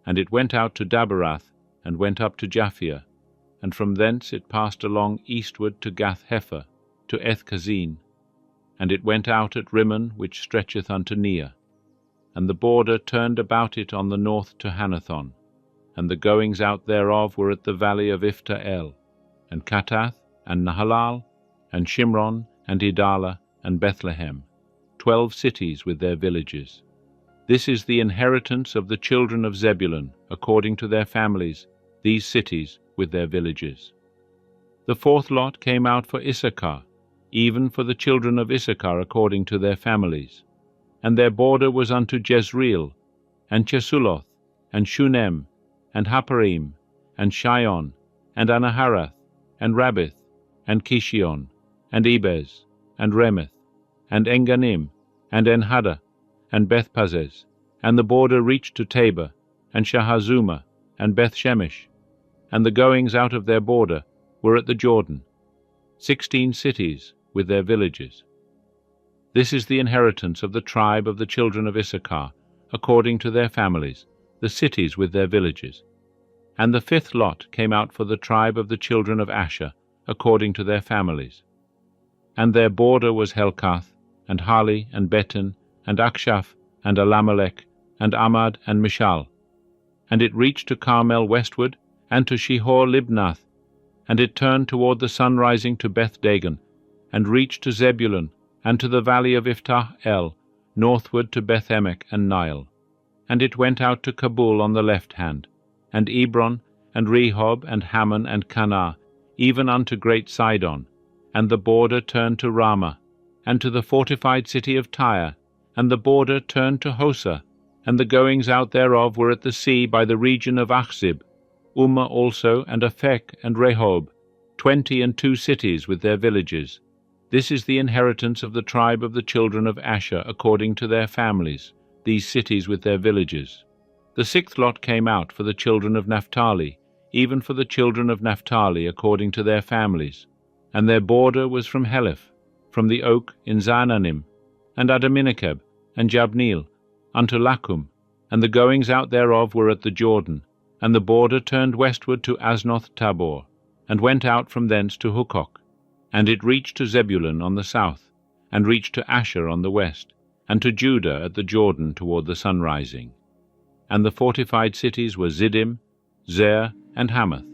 And it went out to Daberath, and went up to Japhia, and from thence it passed along eastward to Gath-Hepher, to Eth-Kazin, and it went out at Rimmon, which stretcheth unto Neah. And the border turned about it on the north to Hanathon, and the goings out thereof were at the valley of Ifta-el, and Katath, and Nahalal, and Shimron, and Idalah, and Bethlehem, 12 cities with their villages. This is the inheritance of the children of Zebulun, according to their families, these cities with their villages. The fourth lot came out for Issachar, even for the children of Issachar according to their families. And their border was unto Jezreel, and Chesuloth, and Shunem, and Haparim, and Shion, and Anaharath, and Rabbith, and Kishion, and Ebez, and Remeth, and Enganim, and Enhaddah, and Beth-Pazez, and the border reached to Tabor, and Shahazuma, and Beth-Shemesh, and the goings out of their border were at the Jordan, 16 cities with their villages. This is the inheritance of the tribe of the children of Issachar, according to their families, the cities with their villages. And the fifth lot came out for the tribe of the children of Asher, according to their families. And their border was Helkath, and Hali, and Beten, and Akshaph, and Alamelech, and Amad, and Mishal. And it reached to Carmel westward, and to Shihor-Libnath, and it turned toward the sunrising to Beth-Dagon, and reached to Zebulun, and to the valley of Iftah-el, northward to Beth-Emek and Nile. And it went out to Kabul on the left hand, and Ebron, and Rehob, and Hammon, and Canah, even unto great Sidon. And the border turned to Ramah, and to the fortified city of Tyre, and the border turned to Hosah, and the goings out thereof were at the sea by the region of Achzib, Ummah also, and Aphek, and Rehob, 22 cities with their villages. This is the inheritance of the tribe of the children of Asher according to their families, these cities with their villages. The sixth lot came out for the children of Naphtali, even for the children of Naphtali according to their families. And their border was from Heleph, from the oak in Zaananim, and Adaminekeb, and Jabneel, unto Lachum, and the goings out thereof were at the Jordan. And the border turned westward to Aznoth-Tabor, and went out from thence to Hukkok. And it reached to Zebulun on the south, and reached to Asher on the west, and to Judah at the Jordan toward the sunrising. And the fortified cities were Ziddim, Zer, and Hamath,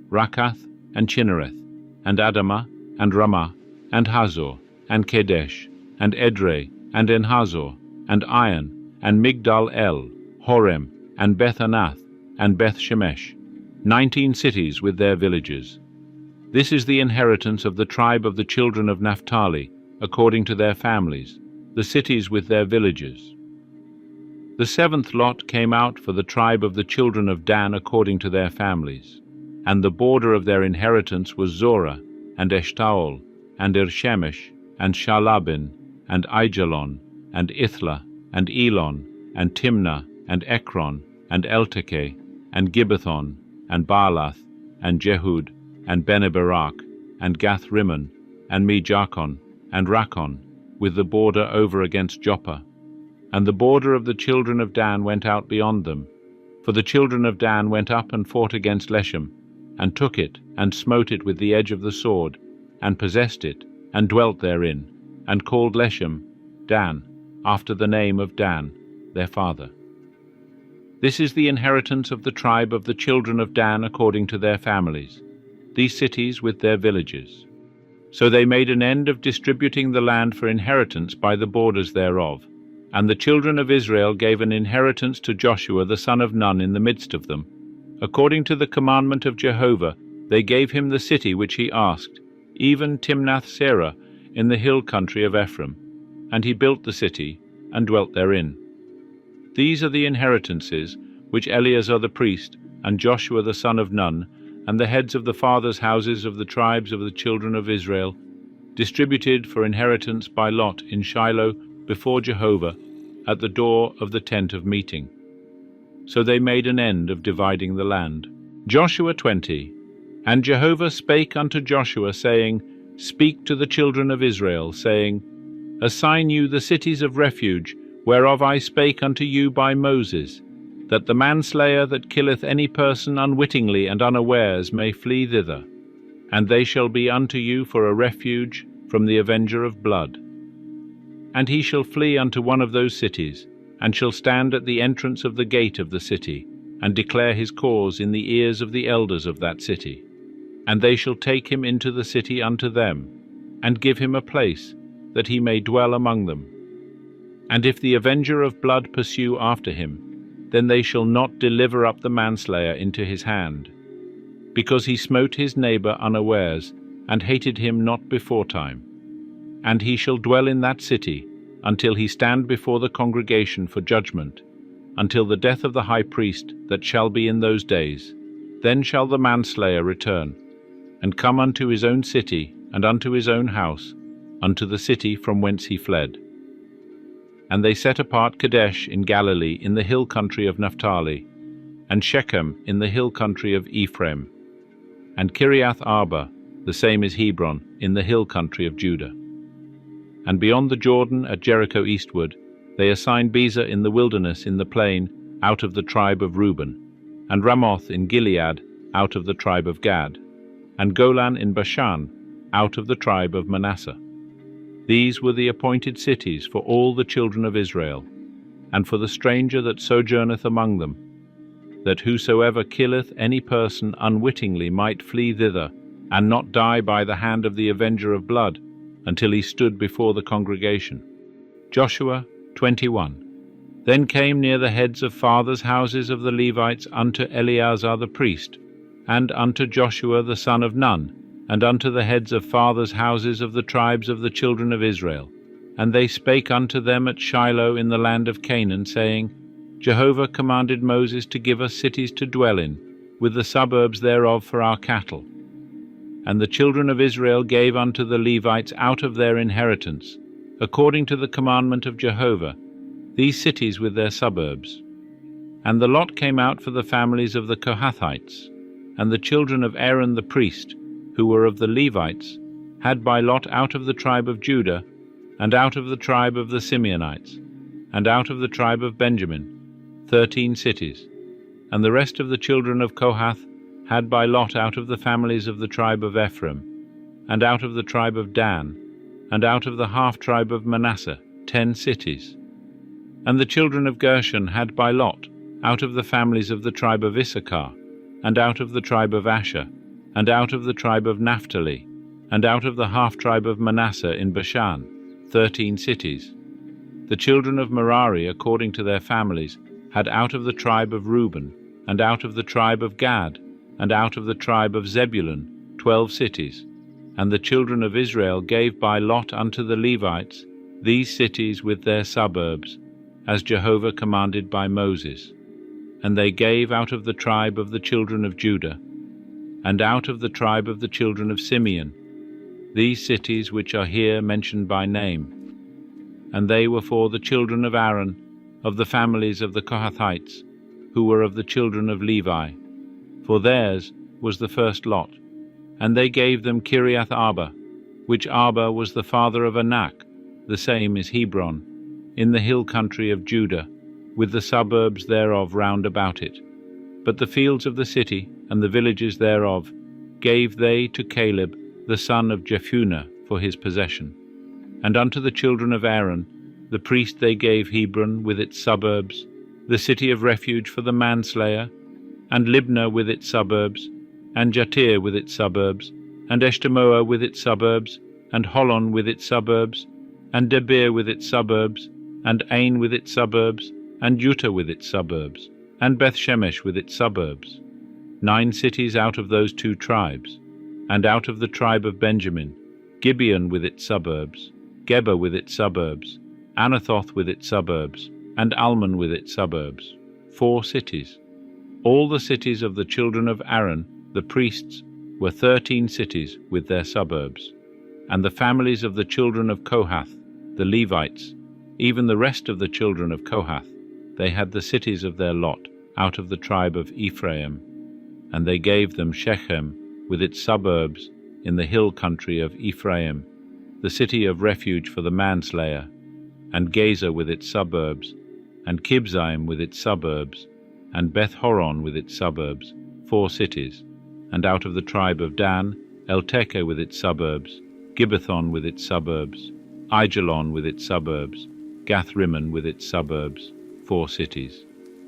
Rakath, and Chinnereth, and Adamah, and Ramah, and Hazor, and Kedesh, and Edrei, and Enhazor, and Iron, and Migdal-el, Horem, and Beth-Anath, and Beth-Shemesh, 19 cities with their villages. This is the inheritance of the tribe of the children of Naphtali, according to their families, the cities with their villages. The seventh lot came out for the tribe of the children of Dan according to their families, and the border of their inheritance was Zorah, and Eshtaol, and Irshemesh, and Shalabin, and Aijalon, and Ithla, and Elon, and Timnah, and Ekron, and Eltekeh, and Gibbethon, and Baalath, and Jehud, and Beneberak, and Gath-Rimmon, and Me-Jarkon, and Rakon, with the border over against Joppa. And the border of the children of Dan went out beyond them. For the children of Dan went up and fought against Leshem, and took it, and smote it with the edge of the sword, and possessed it, and dwelt therein, and called Leshem Dan, after the name of Dan, their father. This is the inheritance of the tribe of the children of Dan according to their families, these cities with their villages. So they made an end of distributing the land for inheritance by the borders thereof. And the children of Israel gave an inheritance to Joshua the son of Nun in the midst of them. According to the commandment of Jehovah, they gave him the city which he asked, even Timnath-serah in the hill country of Ephraim. And he built the city, and dwelt therein. These are the inheritances which Eleazar the priest, and Joshua the son of Nun, and the heads of the fathers' houses of the tribes of the children of Israel, distributed for inheritance by lot in Shiloh before Jehovah, at the door of the tent of meeting. So they made an end of dividing the land. Joshua 20. And Jehovah spake unto Joshua, saying, Speak to the children of Israel, saying, Assign you the cities of refuge, whereof I spake unto you by Moses, that the manslayer that killeth any person unwittingly and unawares may flee thither, and they shall be unto you for a refuge from the avenger of blood. And he shall flee unto one of those cities, and shall stand at the entrance of the gate of the city, and declare his cause in the ears of the elders of that city. And they shall take him into the city unto them, and give him a place, that he may dwell among them. And if the avenger of blood pursue after him, then they shall not deliver up the manslayer into his hand, because he smote his neighbor unawares, and hated him not beforetime. And he shall dwell in that city, until he stand before the congregation for judgment, until the death of the high priest that shall be in those days. Then shall the manslayer return, and come unto his own city, and unto his own house, unto the city from whence he fled. And they set apart Kadesh in Galilee in the hill country of Naphtali, and Shechem in the hill country of Ephraim, and Kiriath Arba, the same is Hebron, in the hill country of Judah. And beyond the Jordan at Jericho eastward, they assigned Bezer in the wilderness in the plain, out of the tribe of Reuben, and Ramoth in Gilead, out of the tribe of Gad, and Golan in Bashan, out of the tribe of Manasseh. These were the appointed cities for all the children of Israel, and for the stranger that sojourneth among them, that whosoever killeth any person unwittingly might flee thither, and not die by the hand of the avenger of blood, until he stood before the congregation. Joshua 21. Then came near the heads of fathers' houses of the Levites unto Eleazar the priest, and unto Joshua the son of Nun, and unto the heads of fathers' houses of the tribes of the children of Israel. And they spake unto them at Shiloh in the land of Canaan, saying, Jehovah commanded Moses to give us cities to dwell in, with the suburbs thereof for our cattle. And the children of Israel gave unto the Levites out of their inheritance, according to the commandment of Jehovah, these cities with their suburbs. And the lot came out for the families of the Kohathites, and the children of Aaron the priest, who were of the Levites, had by lot out of the tribe of Judah, and out of the tribe of the Simeonites, and out of the tribe of Benjamin, 13 cities. And the rest of the children of Kohath had by lot out of the families of the tribe of Ephraim, and out of the tribe of Dan, and out of the half-tribe of Manasseh, 10 cities. And the children of Gershon had by lot out of the families of the tribe of Issachar, and out of the tribe of Asher, and out of the tribe of Naphtali, and out of the half-tribe of Manasseh in Bashan, 13 cities. The children of Merari, according to their families, had out of the tribe of Reuben, and out of the tribe of Gad, and out of the tribe of Zebulun, 12 cities. And the children of Israel gave by lot unto the Levites these cities with their suburbs, as Jehovah commanded by Moses. And they gave out of the tribe of the children of Judah, and out of the tribe of the children of Simeon, these cities which are here mentioned by name. And they were for the children of Aaron, of the families of the Kohathites, who were of the children of Levi, for theirs was the first lot. And they gave them Kiriath Arba, which Arba was the father of Anak, the same is Hebron, in the hill country of Judah, with the suburbs thereof round about it. But the fields of the city, and the villages thereof, gave they to Caleb the son of Jephunneh for his possession. And unto the children of Aaron, the priest, they gave Hebron with its suburbs, the city of refuge for the manslayer, and Libnah with its suburbs, and Jattir with its suburbs, and Eshtemoa with its suburbs, and Holon with its suburbs, and Debir with its suburbs, and Ain with its suburbs, and Juttah with its suburbs, and Bethshemesh with its suburbs. 9 cities out of those 2 tribes. And out of the tribe of Benjamin, Gibeon with its suburbs, Geba with its suburbs, Anathoth with its suburbs, and Almon with its suburbs. 4 cities. All the cities of the children of Aaron, the priests, were 13 cities with their suburbs. And the families of the children of Kohath, the Levites, even the rest of the children of Kohath, they had the cities of their lot out of the tribe of Ephraim. And they gave them Shechem with its suburbs in the hill country of Ephraim, the city of refuge for the manslayer, and Gaza with its suburbs, and Kibzaim with its suburbs, and Beth-horon with its suburbs, 4 cities. And out of the tribe of Dan, Eltekeh with its suburbs, Gibbethon with its suburbs, Aijalon with its suburbs, Gath-rimmon with its suburbs, 4 cities.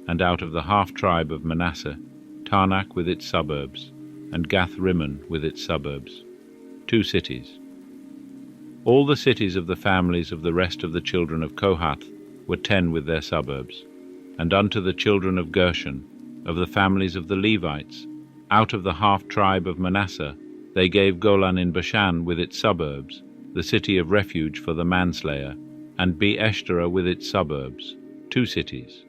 And out of the half-tribe of Manasseh, Taanach with its suburbs, and Gath-rimmon with its suburbs, 2 cities. All the cities of the families of the rest of the children of Kohath were 10 with their suburbs. And unto the children of Gershon, of the families of the Levites, out of the half-tribe of Manasseh, they gave Golan in Bashan with its suburbs, the city of refuge for the manslayer, and Be-eshtera with its suburbs, 2 cities.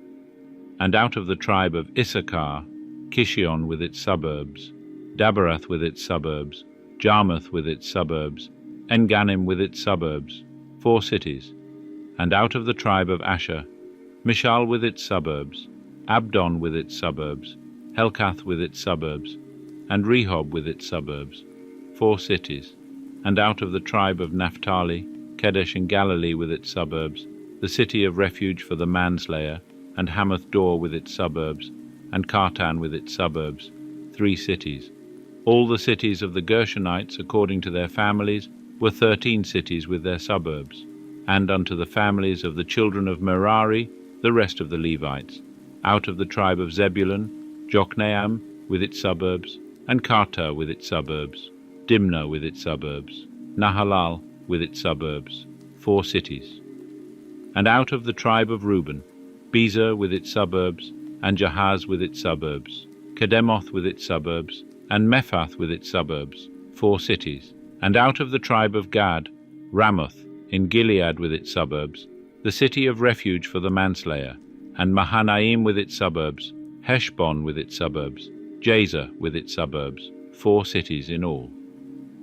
And out of the tribe of Issachar, Kishion with its suburbs, Daberath with its suburbs, Jarmuth with its suburbs, Engannim with its suburbs, 4 cities. And out of the tribe of Asher, Mishal with its suburbs, Abdon with its suburbs, Helkath with its suburbs, and Rehob with its suburbs, 4 cities. And out of the tribe of Naphtali, Kedesh in Galilee with its suburbs, the city of refuge for the manslayer, and Hamath-dor with its suburbs, and Kartan with its suburbs, 3 cities. All the cities of the Gershonites, according to their families, were 13 cities with their suburbs. And unto the families of the children of Merari, the rest of the Levites, out of the tribe of Zebulun, Jokneam with its suburbs, and Karta with its suburbs, Dimnah with its suburbs, Nahalal with its suburbs, 4 cities. And out of the tribe of Reuben, Bezer with its suburbs, and Jahaz with its suburbs, Kedemoth with its suburbs, and Mephath with its suburbs, 4 cities. And out of the tribe of Gad, Ramoth in Gilead with its suburbs, the city of refuge for the manslayer, and Mahanaim with its suburbs, Heshbon with its suburbs, Jazer with its suburbs, 4 cities in all.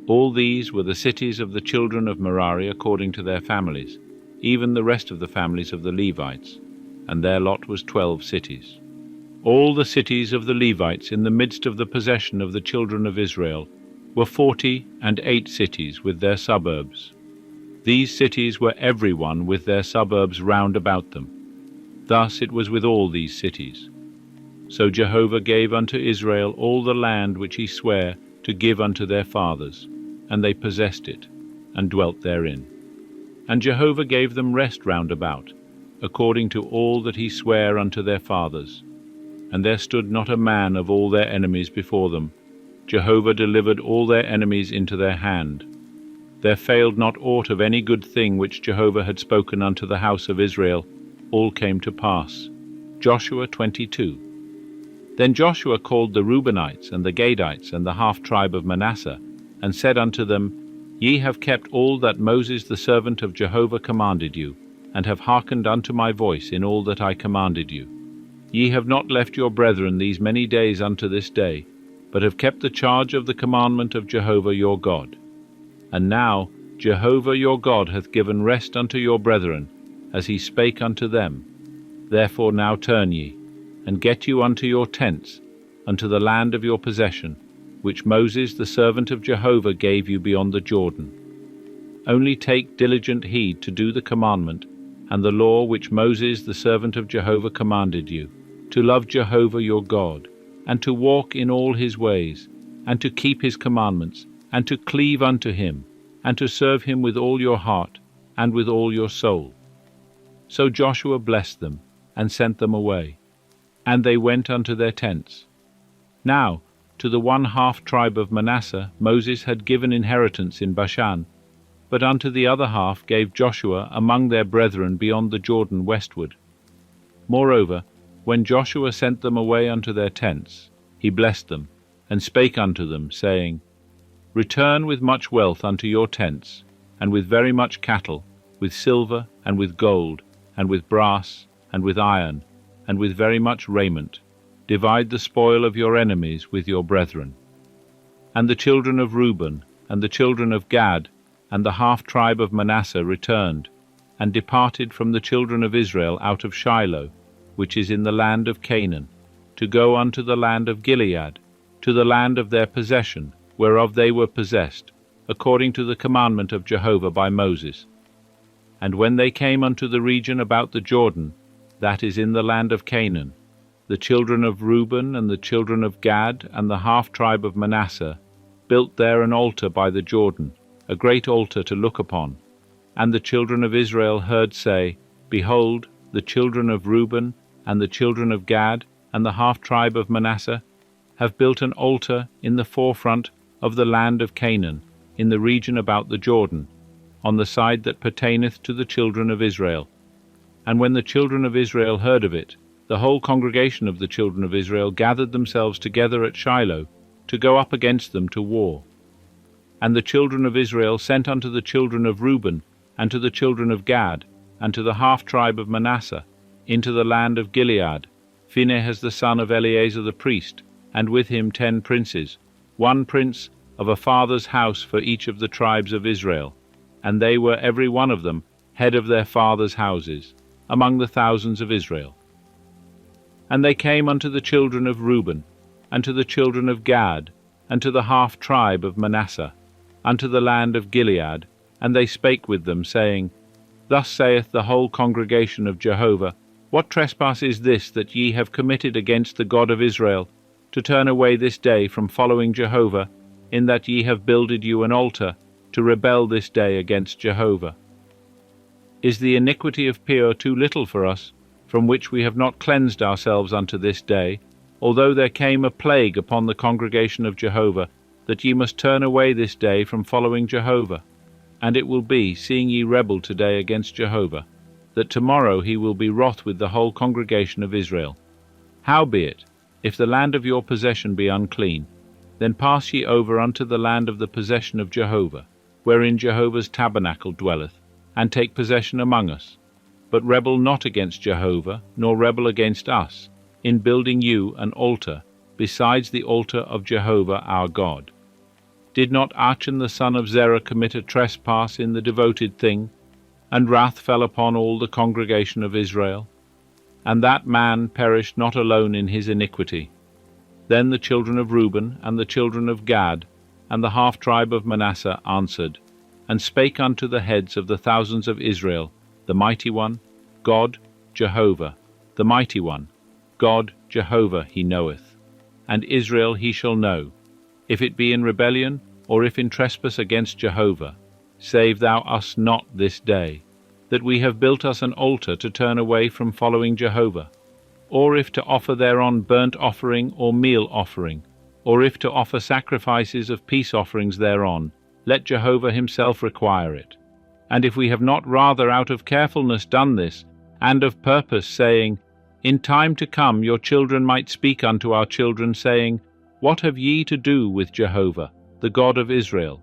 All these were the cities of the children of Merari according to their families, even the rest of the families of the Levites, and their lot was 12 cities. All the cities of the Levites in the midst of the possession of the children of Israel were 48 cities with their suburbs. These cities were every one with their suburbs round about them. Thus it was with all these cities. So Jehovah gave unto Israel all the land which he sware to give unto their fathers, and they possessed it, and dwelt therein. And Jehovah gave them rest round about, according to all that he sware unto their fathers. And there stood not a man of all their enemies before them. Jehovah delivered all their enemies into their hand. There failed not aught of any good thing which Jehovah had spoken unto the house of Israel. All came to pass. Joshua 22. Then Joshua called the Reubenites and the Gadites and the half-tribe of Manasseh, and said unto them, Ye have kept all that Moses the servant of Jehovah commanded you, and have hearkened unto my voice in all that I commanded you. Ye have not left your brethren these many days unto this day, but have kept the charge of the commandment of Jehovah your God. And now Jehovah your God hath given rest unto your brethren, as he spake unto them. Therefore now turn ye, and get you unto your tents, unto the land of your possession, which Moses the servant of Jehovah gave you beyond the Jordan. Only take diligent heed to do the commandment, and the law which Moses the servant of Jehovah commanded you, to love Jehovah your God, and to walk in all his ways, and to keep his commandments, and to cleave unto him, and to serve him with all your heart, and with all your soul. So Joshua blessed them, and sent them away, and they went unto their tents. Now, to the 1/2 tribe of Manasseh Moses had given inheritance in Bashan, but unto the other half gave Joshua among their brethren beyond the Jordan westward. Moreover, when Joshua sent them away unto their tents, he blessed them, and spake unto them, saying, Return with much wealth unto your tents, and with very much cattle, with silver, and with gold, and with brass, and with iron, and with very much raiment. Divide the spoil of your enemies with your brethren. And the children of Reuben, and the children of Gad, and the 1/2 tribe of Manasseh returned, and departed from the children of Israel out of Shiloh, which is in the land of Canaan, to go unto the land of Gilead, to the land of their possession, whereof they were possessed, according to the commandment of Jehovah by Moses. And when they came unto the region about the Jordan, that is in the land of Canaan, the children of Reuben and the children of Gad and the 1/2 tribe of Manasseh built there an altar by the Jordan, a great altar to look upon. And the children of Israel heard say, Behold, the children of Reuben and the children of Gad and the 1/2 tribe of Manasseh have built an altar in the forefront of the land of Canaan, in the region about the Jordan, on the side that pertaineth to the children of Israel. And when the children of Israel heard of it, the whole congregation of the children of Israel gathered themselves together at Shiloh to go up against them to war. And the children of Israel sent unto the children of Reuben, and to the children of Gad, and to the 1/2 tribe of Manasseh, into the land of Gilead, Phinehas the son of Eleazar the priest, and with him 10 princes, 1 prince of a father's house for each of the tribes of Israel, and they were every one of them head of their fathers' houses, among the thousands of Israel. And they came unto the children of Reuben, and to the children of Gad, and to the 1/2 tribe of Manasseh, unto the land of Gilead, and they spake with them, saying, Thus saith the whole congregation of Jehovah, What trespass is this that ye have committed against the God of Israel, to turn away this day from following Jehovah, in that ye have builded you an altar, to rebel this day against Jehovah? Is the iniquity of Peor too little for us, from which we have not cleansed ourselves unto this day, although there came a plague upon the congregation of Jehovah, that ye must turn away this day from following Jehovah? And it will be, seeing ye rebel today against Jehovah, that tomorrow he will be wroth with the whole congregation of Israel. Howbeit, if the land of your possession be unclean, then pass ye over unto the land of the possession of Jehovah, wherein Jehovah's tabernacle dwelleth, and take possession among us. But rebel not against Jehovah, nor rebel against us, in building you an altar, besides the altar of Jehovah our God. Did not Achan the son of Zerah commit a trespass in the devoted thing, and wrath fell upon all the congregation of Israel? And that man perished not alone in his iniquity. Then the children of Reuben and the children of Gad and the 1/2 tribe of Manasseh answered, and spake unto the heads of the thousands of Israel, the mighty one, God, Jehovah, the mighty one, God, Jehovah, he knoweth. And Israel he shall know, if it be in rebellion, or if in trespass against Jehovah. Save thou us not this day, that we have built us an altar to turn away from following Jehovah, or if to offer thereon burnt offering or meal offering, or if to offer sacrifices of peace offerings thereon, let Jehovah himself require it. And if we have not rather out of carefulness done this, and of purpose, saying, In time to come your children might speak unto our children, saying, What have ye to do with Jehovah, the God of Israel?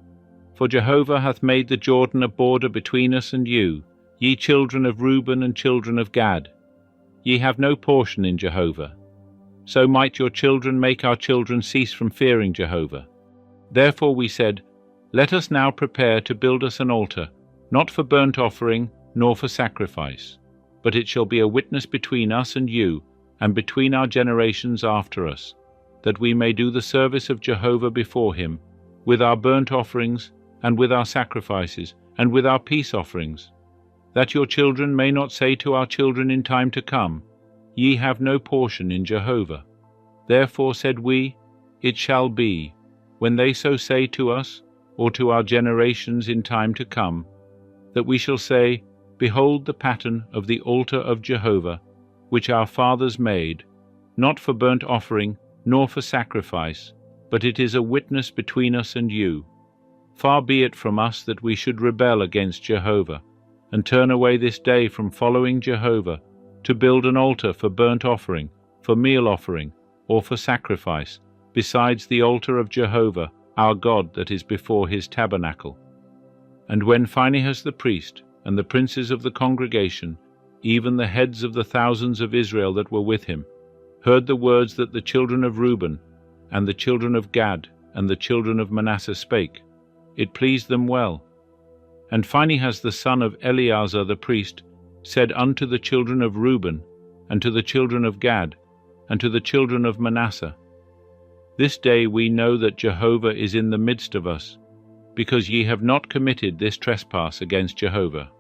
For Jehovah hath made the Jordan a border between us and you, ye children of Reuben and children of Gad. Ye have no portion in Jehovah. So might your children make our children cease from fearing Jehovah. Therefore we said, Let us now prepare to build us an altar, not for burnt offering, nor for sacrifice, but it shall be a witness between us and you, and between our generations after us, that we may do the service of Jehovah before him, with our burnt offerings, and with our sacrifices, and with our peace offerings, that your children may not say to our children in time to come, Ye have no portion in Jehovah. Therefore said we, It shall be, when they so say to us, or to our generations in time to come, that we shall say, Behold the pattern of the altar of Jehovah, which our fathers made, not for burnt offering, nor for sacrifice, but it is a witness between us and you. Far be it from us that we should rebel against Jehovah, and turn away this day from following Jehovah, to build an altar for burnt offering, for meal offering, or for sacrifice, besides the altar of Jehovah, our God that is before his tabernacle. And when Phinehas the priest, and the princes of the congregation, even the heads of the thousands of Israel that were with him, heard the words that the children of Reuben, and the children of Gad, and the children of Manasseh spake, it pleased them well. And Phinehas the son of Eleazar the priest said unto the children of Reuben, and to the children of Gad, and to the children of Manasseh, This day we know that Jehovah is in the midst of us, because ye have not committed this trespass against Jehovah.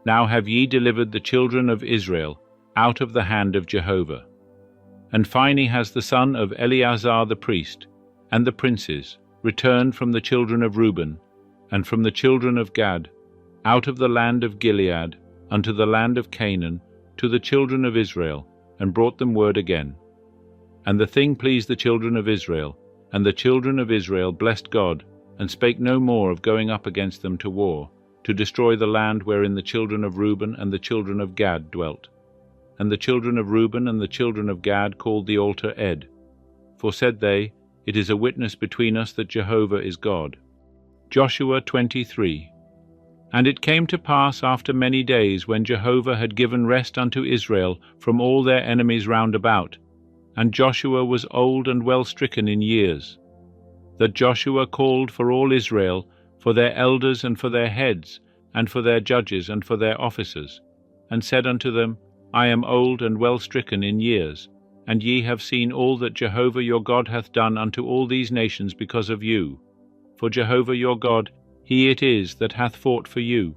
Now have ye delivered the children of Israel out of the hand of Jehovah. And Phinehas the son of Eleazar the priest, and the princes, returned from the children of Reuben, and from the children of Gad, out of the land of Gilead, unto the land of Canaan, to the children of Israel, and brought them word again. And the thing pleased the children of Israel, and the children of Israel blessed God, and spake no more of going up against them to war, to destroy the land wherein the children of Reuben and the children of Gad dwelt. And the children of Reuben and the children of Gad called the altar Ed. For said they, It is a witness between us that Jehovah is God. Joshua 23. And it came to pass after many days, when Jehovah had given rest unto Israel from all their enemies round about, and Joshua was old and well stricken in years, that Joshua called for all Israel, for their elders and for their heads, and for their judges and for their officers, and said unto them, I am old and well stricken in years, and ye have seen all that Jehovah your God hath done unto all these nations because of you. For Jehovah your God, he it is that hath fought for you.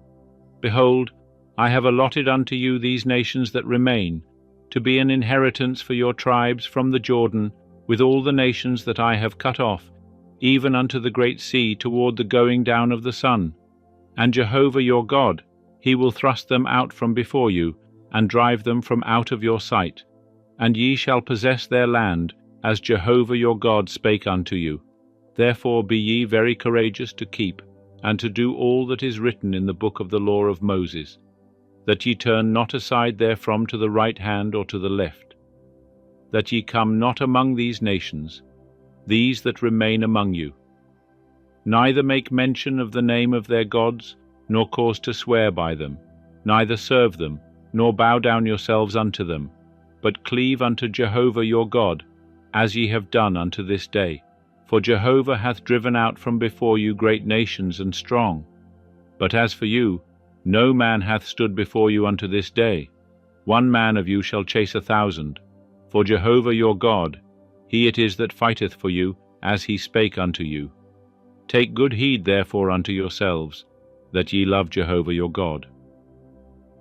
Behold, I have allotted unto you these nations that remain, to be an inheritance for your tribes from the Jordan, with all the nations that I have cut off, even unto the great sea toward the going down of the sun. And Jehovah your God, he will thrust them out from before you, and drive them from out of your sight. And ye shall possess their land, as Jehovah your God spake unto you. Therefore be ye very courageous to keep, and to do all that is written in the book of the law of Moses, that ye turn not aside therefrom to the right hand or to the left, that ye come not among these nations, these that remain among you, neither make mention of the name of their gods, nor cause to swear by them, neither serve them, nor bow down yourselves unto them, but cleave unto Jehovah your God, as ye have done unto this day. For Jehovah hath driven out from before you great nations and strong. But as for you, no man hath stood before you unto this day. 1 man of you shall chase 1,000. For Jehovah your God, he it is that fighteth for you, as he spake unto you. Take good heed therefore unto yourselves, that ye love Jehovah your God.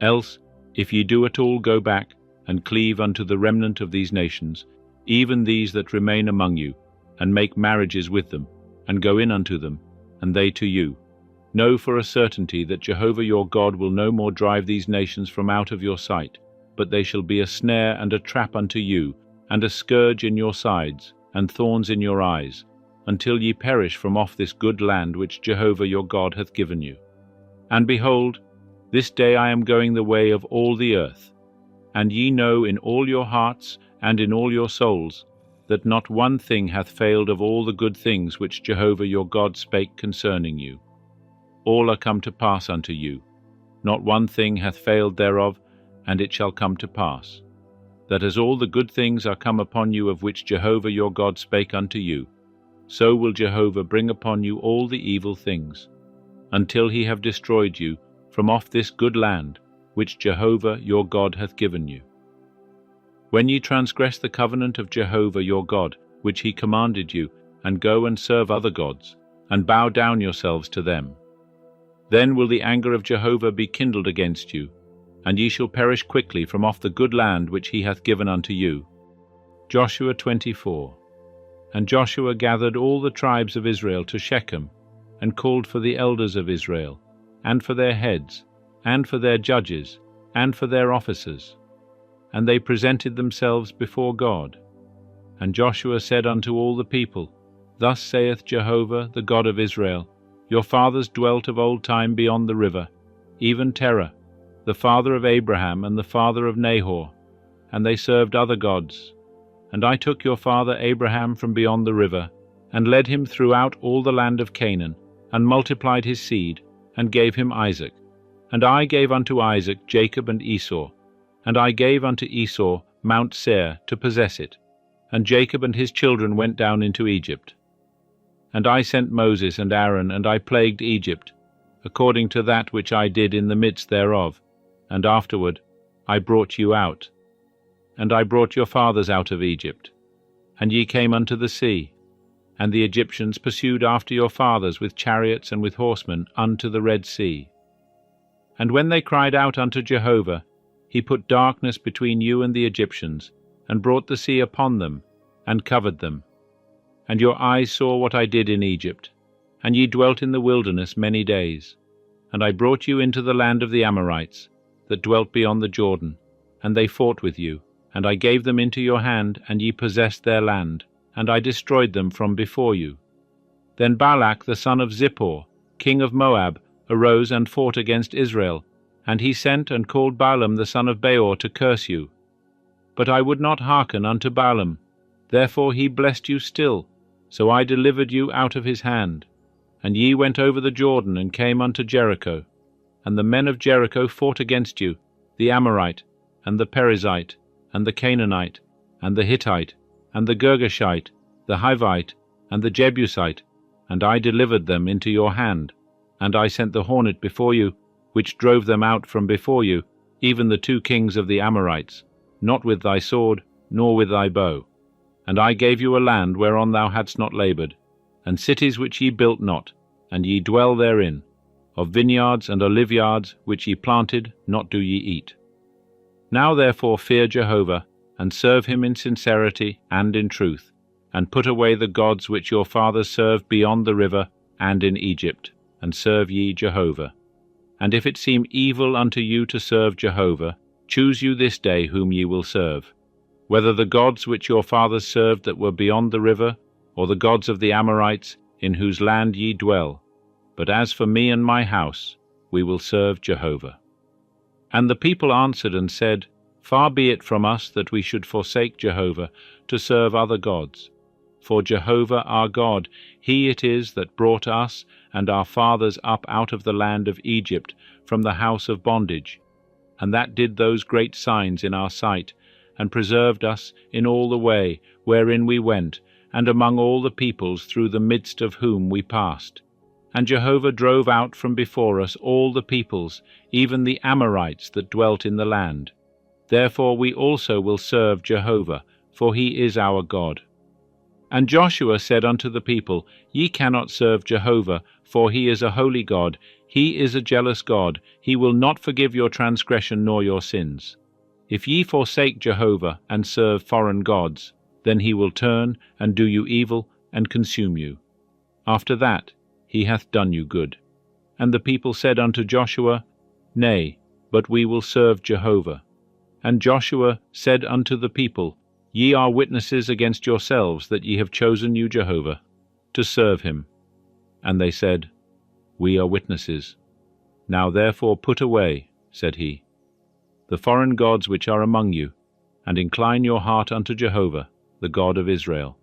Else, if ye do at all go back, and cleave unto the remnant of these nations, even these that remain among you, and make marriages with them, and go in unto them, and they to you, know for a certainty that Jehovah your God will no more drive these nations from out of your sight, but they shall be a snare and a trap unto you, and a scourge in your sides, and thorns in your eyes, until ye perish from off this good land which Jehovah your God hath given you. And behold, this day I am going the way of all the earth, and ye know in all your hearts and in all your souls, that not one thing hath failed of all the good things which Jehovah your God spake concerning you. All are come to pass unto you. Not one thing hath failed thereof, and it shall come to pass, that as all the good things are come upon you of which Jehovah your God spake unto you, so will Jehovah bring upon you all the evil things, until he have destroyed you from off this good land which Jehovah your God hath given you. When ye transgress the covenant of Jehovah your God, which he commanded you, and go and serve other gods, and bow down yourselves to them, Then will the anger of Jehovah be kindled against you, and ye shall perish quickly from off the good land which he hath given unto you. Joshua 24. And Joshua gathered all the tribes of Israel to Shechem, and called for the elders of Israel, and for their heads, and for their judges, and for their officers. And they presented themselves before God. And Joshua said unto all the people, Thus saith Jehovah, the God of Israel, Your fathers dwelt of old time beyond the river, even Terah, the father of Abraham and the father of Nahor, and they served other gods. And I took your father Abraham from beyond the river, and led him throughout all the land of Canaan, and multiplied his seed, and gave him Isaac. And I gave unto Isaac Jacob and Esau, and I gave unto Esau Mount Seir to possess it. And Jacob and his children went down into Egypt. And I sent Moses and Aaron, and I plagued Egypt, according to that which I did in the midst thereof. And afterward I brought you out. And I brought your fathers out of Egypt. And ye came unto the sea. And the Egyptians pursued after your fathers with chariots and with horsemen unto the Red Sea. And when they cried out unto Jehovah, he put darkness between you and the Egyptians, and brought the sea upon them, and covered them. And your eyes saw what I did in Egypt, and ye dwelt in the wilderness many days. And I brought you into the land of the Amorites, that dwelt beyond the Jordan, and they fought with you. And I gave them into your hand, and ye possessed their land, and I destroyed them from before you. Then Balak the son of Zippor, king of Moab, arose and fought against Israel, and he sent and called Balaam the son of Beor to curse you. But I would not hearken unto Balaam, therefore he blessed you still, so I delivered you out of his hand. And ye went over the Jordan, and came unto Jericho. And the men of Jericho fought against you, the Amorite, and the Perizzite, and the Canaanite, and the Hittite, and the Girgashite, the Hivite, and the Jebusite, and I delivered them into your hand. And I sent the hornet before you, which drove them out from before you, even the 2 kings of the Amorites, not with thy sword, nor with thy bow. And I gave you a land whereon thou hadst not laboured, and cities which ye built not, and ye dwell therein, of vineyards and oliveyards which ye planted, not do ye eat. Now therefore fear Jehovah, and serve him in sincerity and in truth, and put away the gods which your fathers served beyond the river and in Egypt, and serve ye Jehovah. And if it seem evil unto you to serve Jehovah, choose you this day whom ye will serve, whether the gods which your fathers served that were beyond the river, or the gods of the Amorites, in whose land ye dwell. But as for me and my house, we will serve Jehovah. And the people answered and said, Far be it from us that we should forsake Jehovah to serve other gods. For Jehovah our God, he it is that brought us and our fathers up out of the land of Egypt from the house of bondage, and that did those great signs in our sight, and preserved us in all the way wherein we went, and among all the peoples through the midst of whom we passed. And Jehovah drove out from before us all the peoples, even the Amorites that dwelt in the land. Therefore we also will serve Jehovah, for he is our God. And Joshua said unto the people, Ye cannot serve Jehovah, for he is a holy God, he is a jealous God, he will not forgive your transgression nor your sins. If ye forsake Jehovah, and serve foreign gods, then he will turn, and do you evil, and consume you. After that he hath done you good. And the people said unto Joshua, Nay, but we will serve Jehovah. And Joshua said unto the people, Ye are witnesses against yourselves that ye have chosen you Jehovah, to serve him. And they said, We are witnesses. Now therefore put away, said he, the foreign gods which are among you, and incline your heart unto Jehovah, the God of Israel.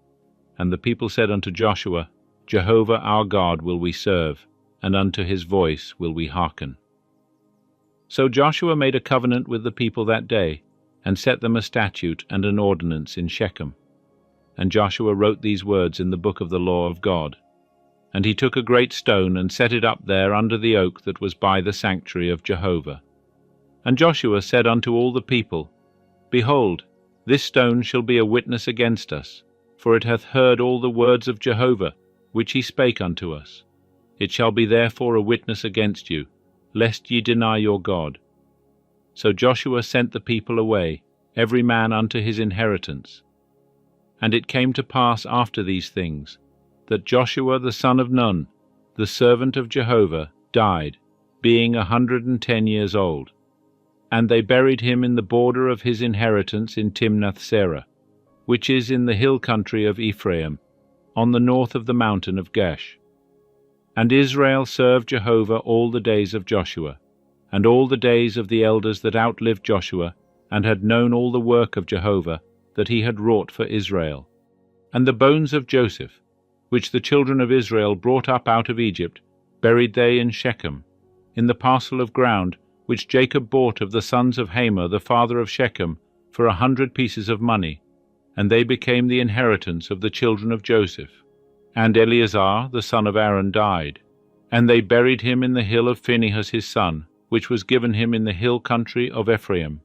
And the people said unto Joshua, Jehovah our God will we serve, and unto his voice will we hearken. So Joshua made a covenant with the people that day, and set them a statute and an ordinance in Shechem. And Joshua wrote these words in the book of the law of God. And he took a great stone and set it up there under the oak that was by the sanctuary of Jehovah. And Joshua said unto all the people, Behold, this stone shall be a witness against us, for it hath heard all the words of Jehovah, which he spake unto us. It shall be therefore a witness against you, lest ye deny your God. So Joshua sent the people away, every man unto his inheritance. And it came to pass after these things, that Joshua the son of Nun, the servant of Jehovah, died, being 110 years old. And they buried him in the border of his inheritance in Timnath-serah, which is in the hill country of Ephraim, on the north of the mountain of Gash. And Israel served Jehovah all the days of Joshua, and all the days of the elders that outlived Joshua, and had known all the work of Jehovah that he had wrought for Israel. And the bones of Joseph, which the children of Israel brought up out of Egypt, buried they in Shechem, in the parcel of ground which Jacob bought of the sons of Hamor the father of Shechem for 100 pieces of money, and they became the inheritance of the children of Joseph. And Eleazar the son of Aaron died, and they buried him in the hill of Phinehas his son, which was given him in the hill country of Ephraim.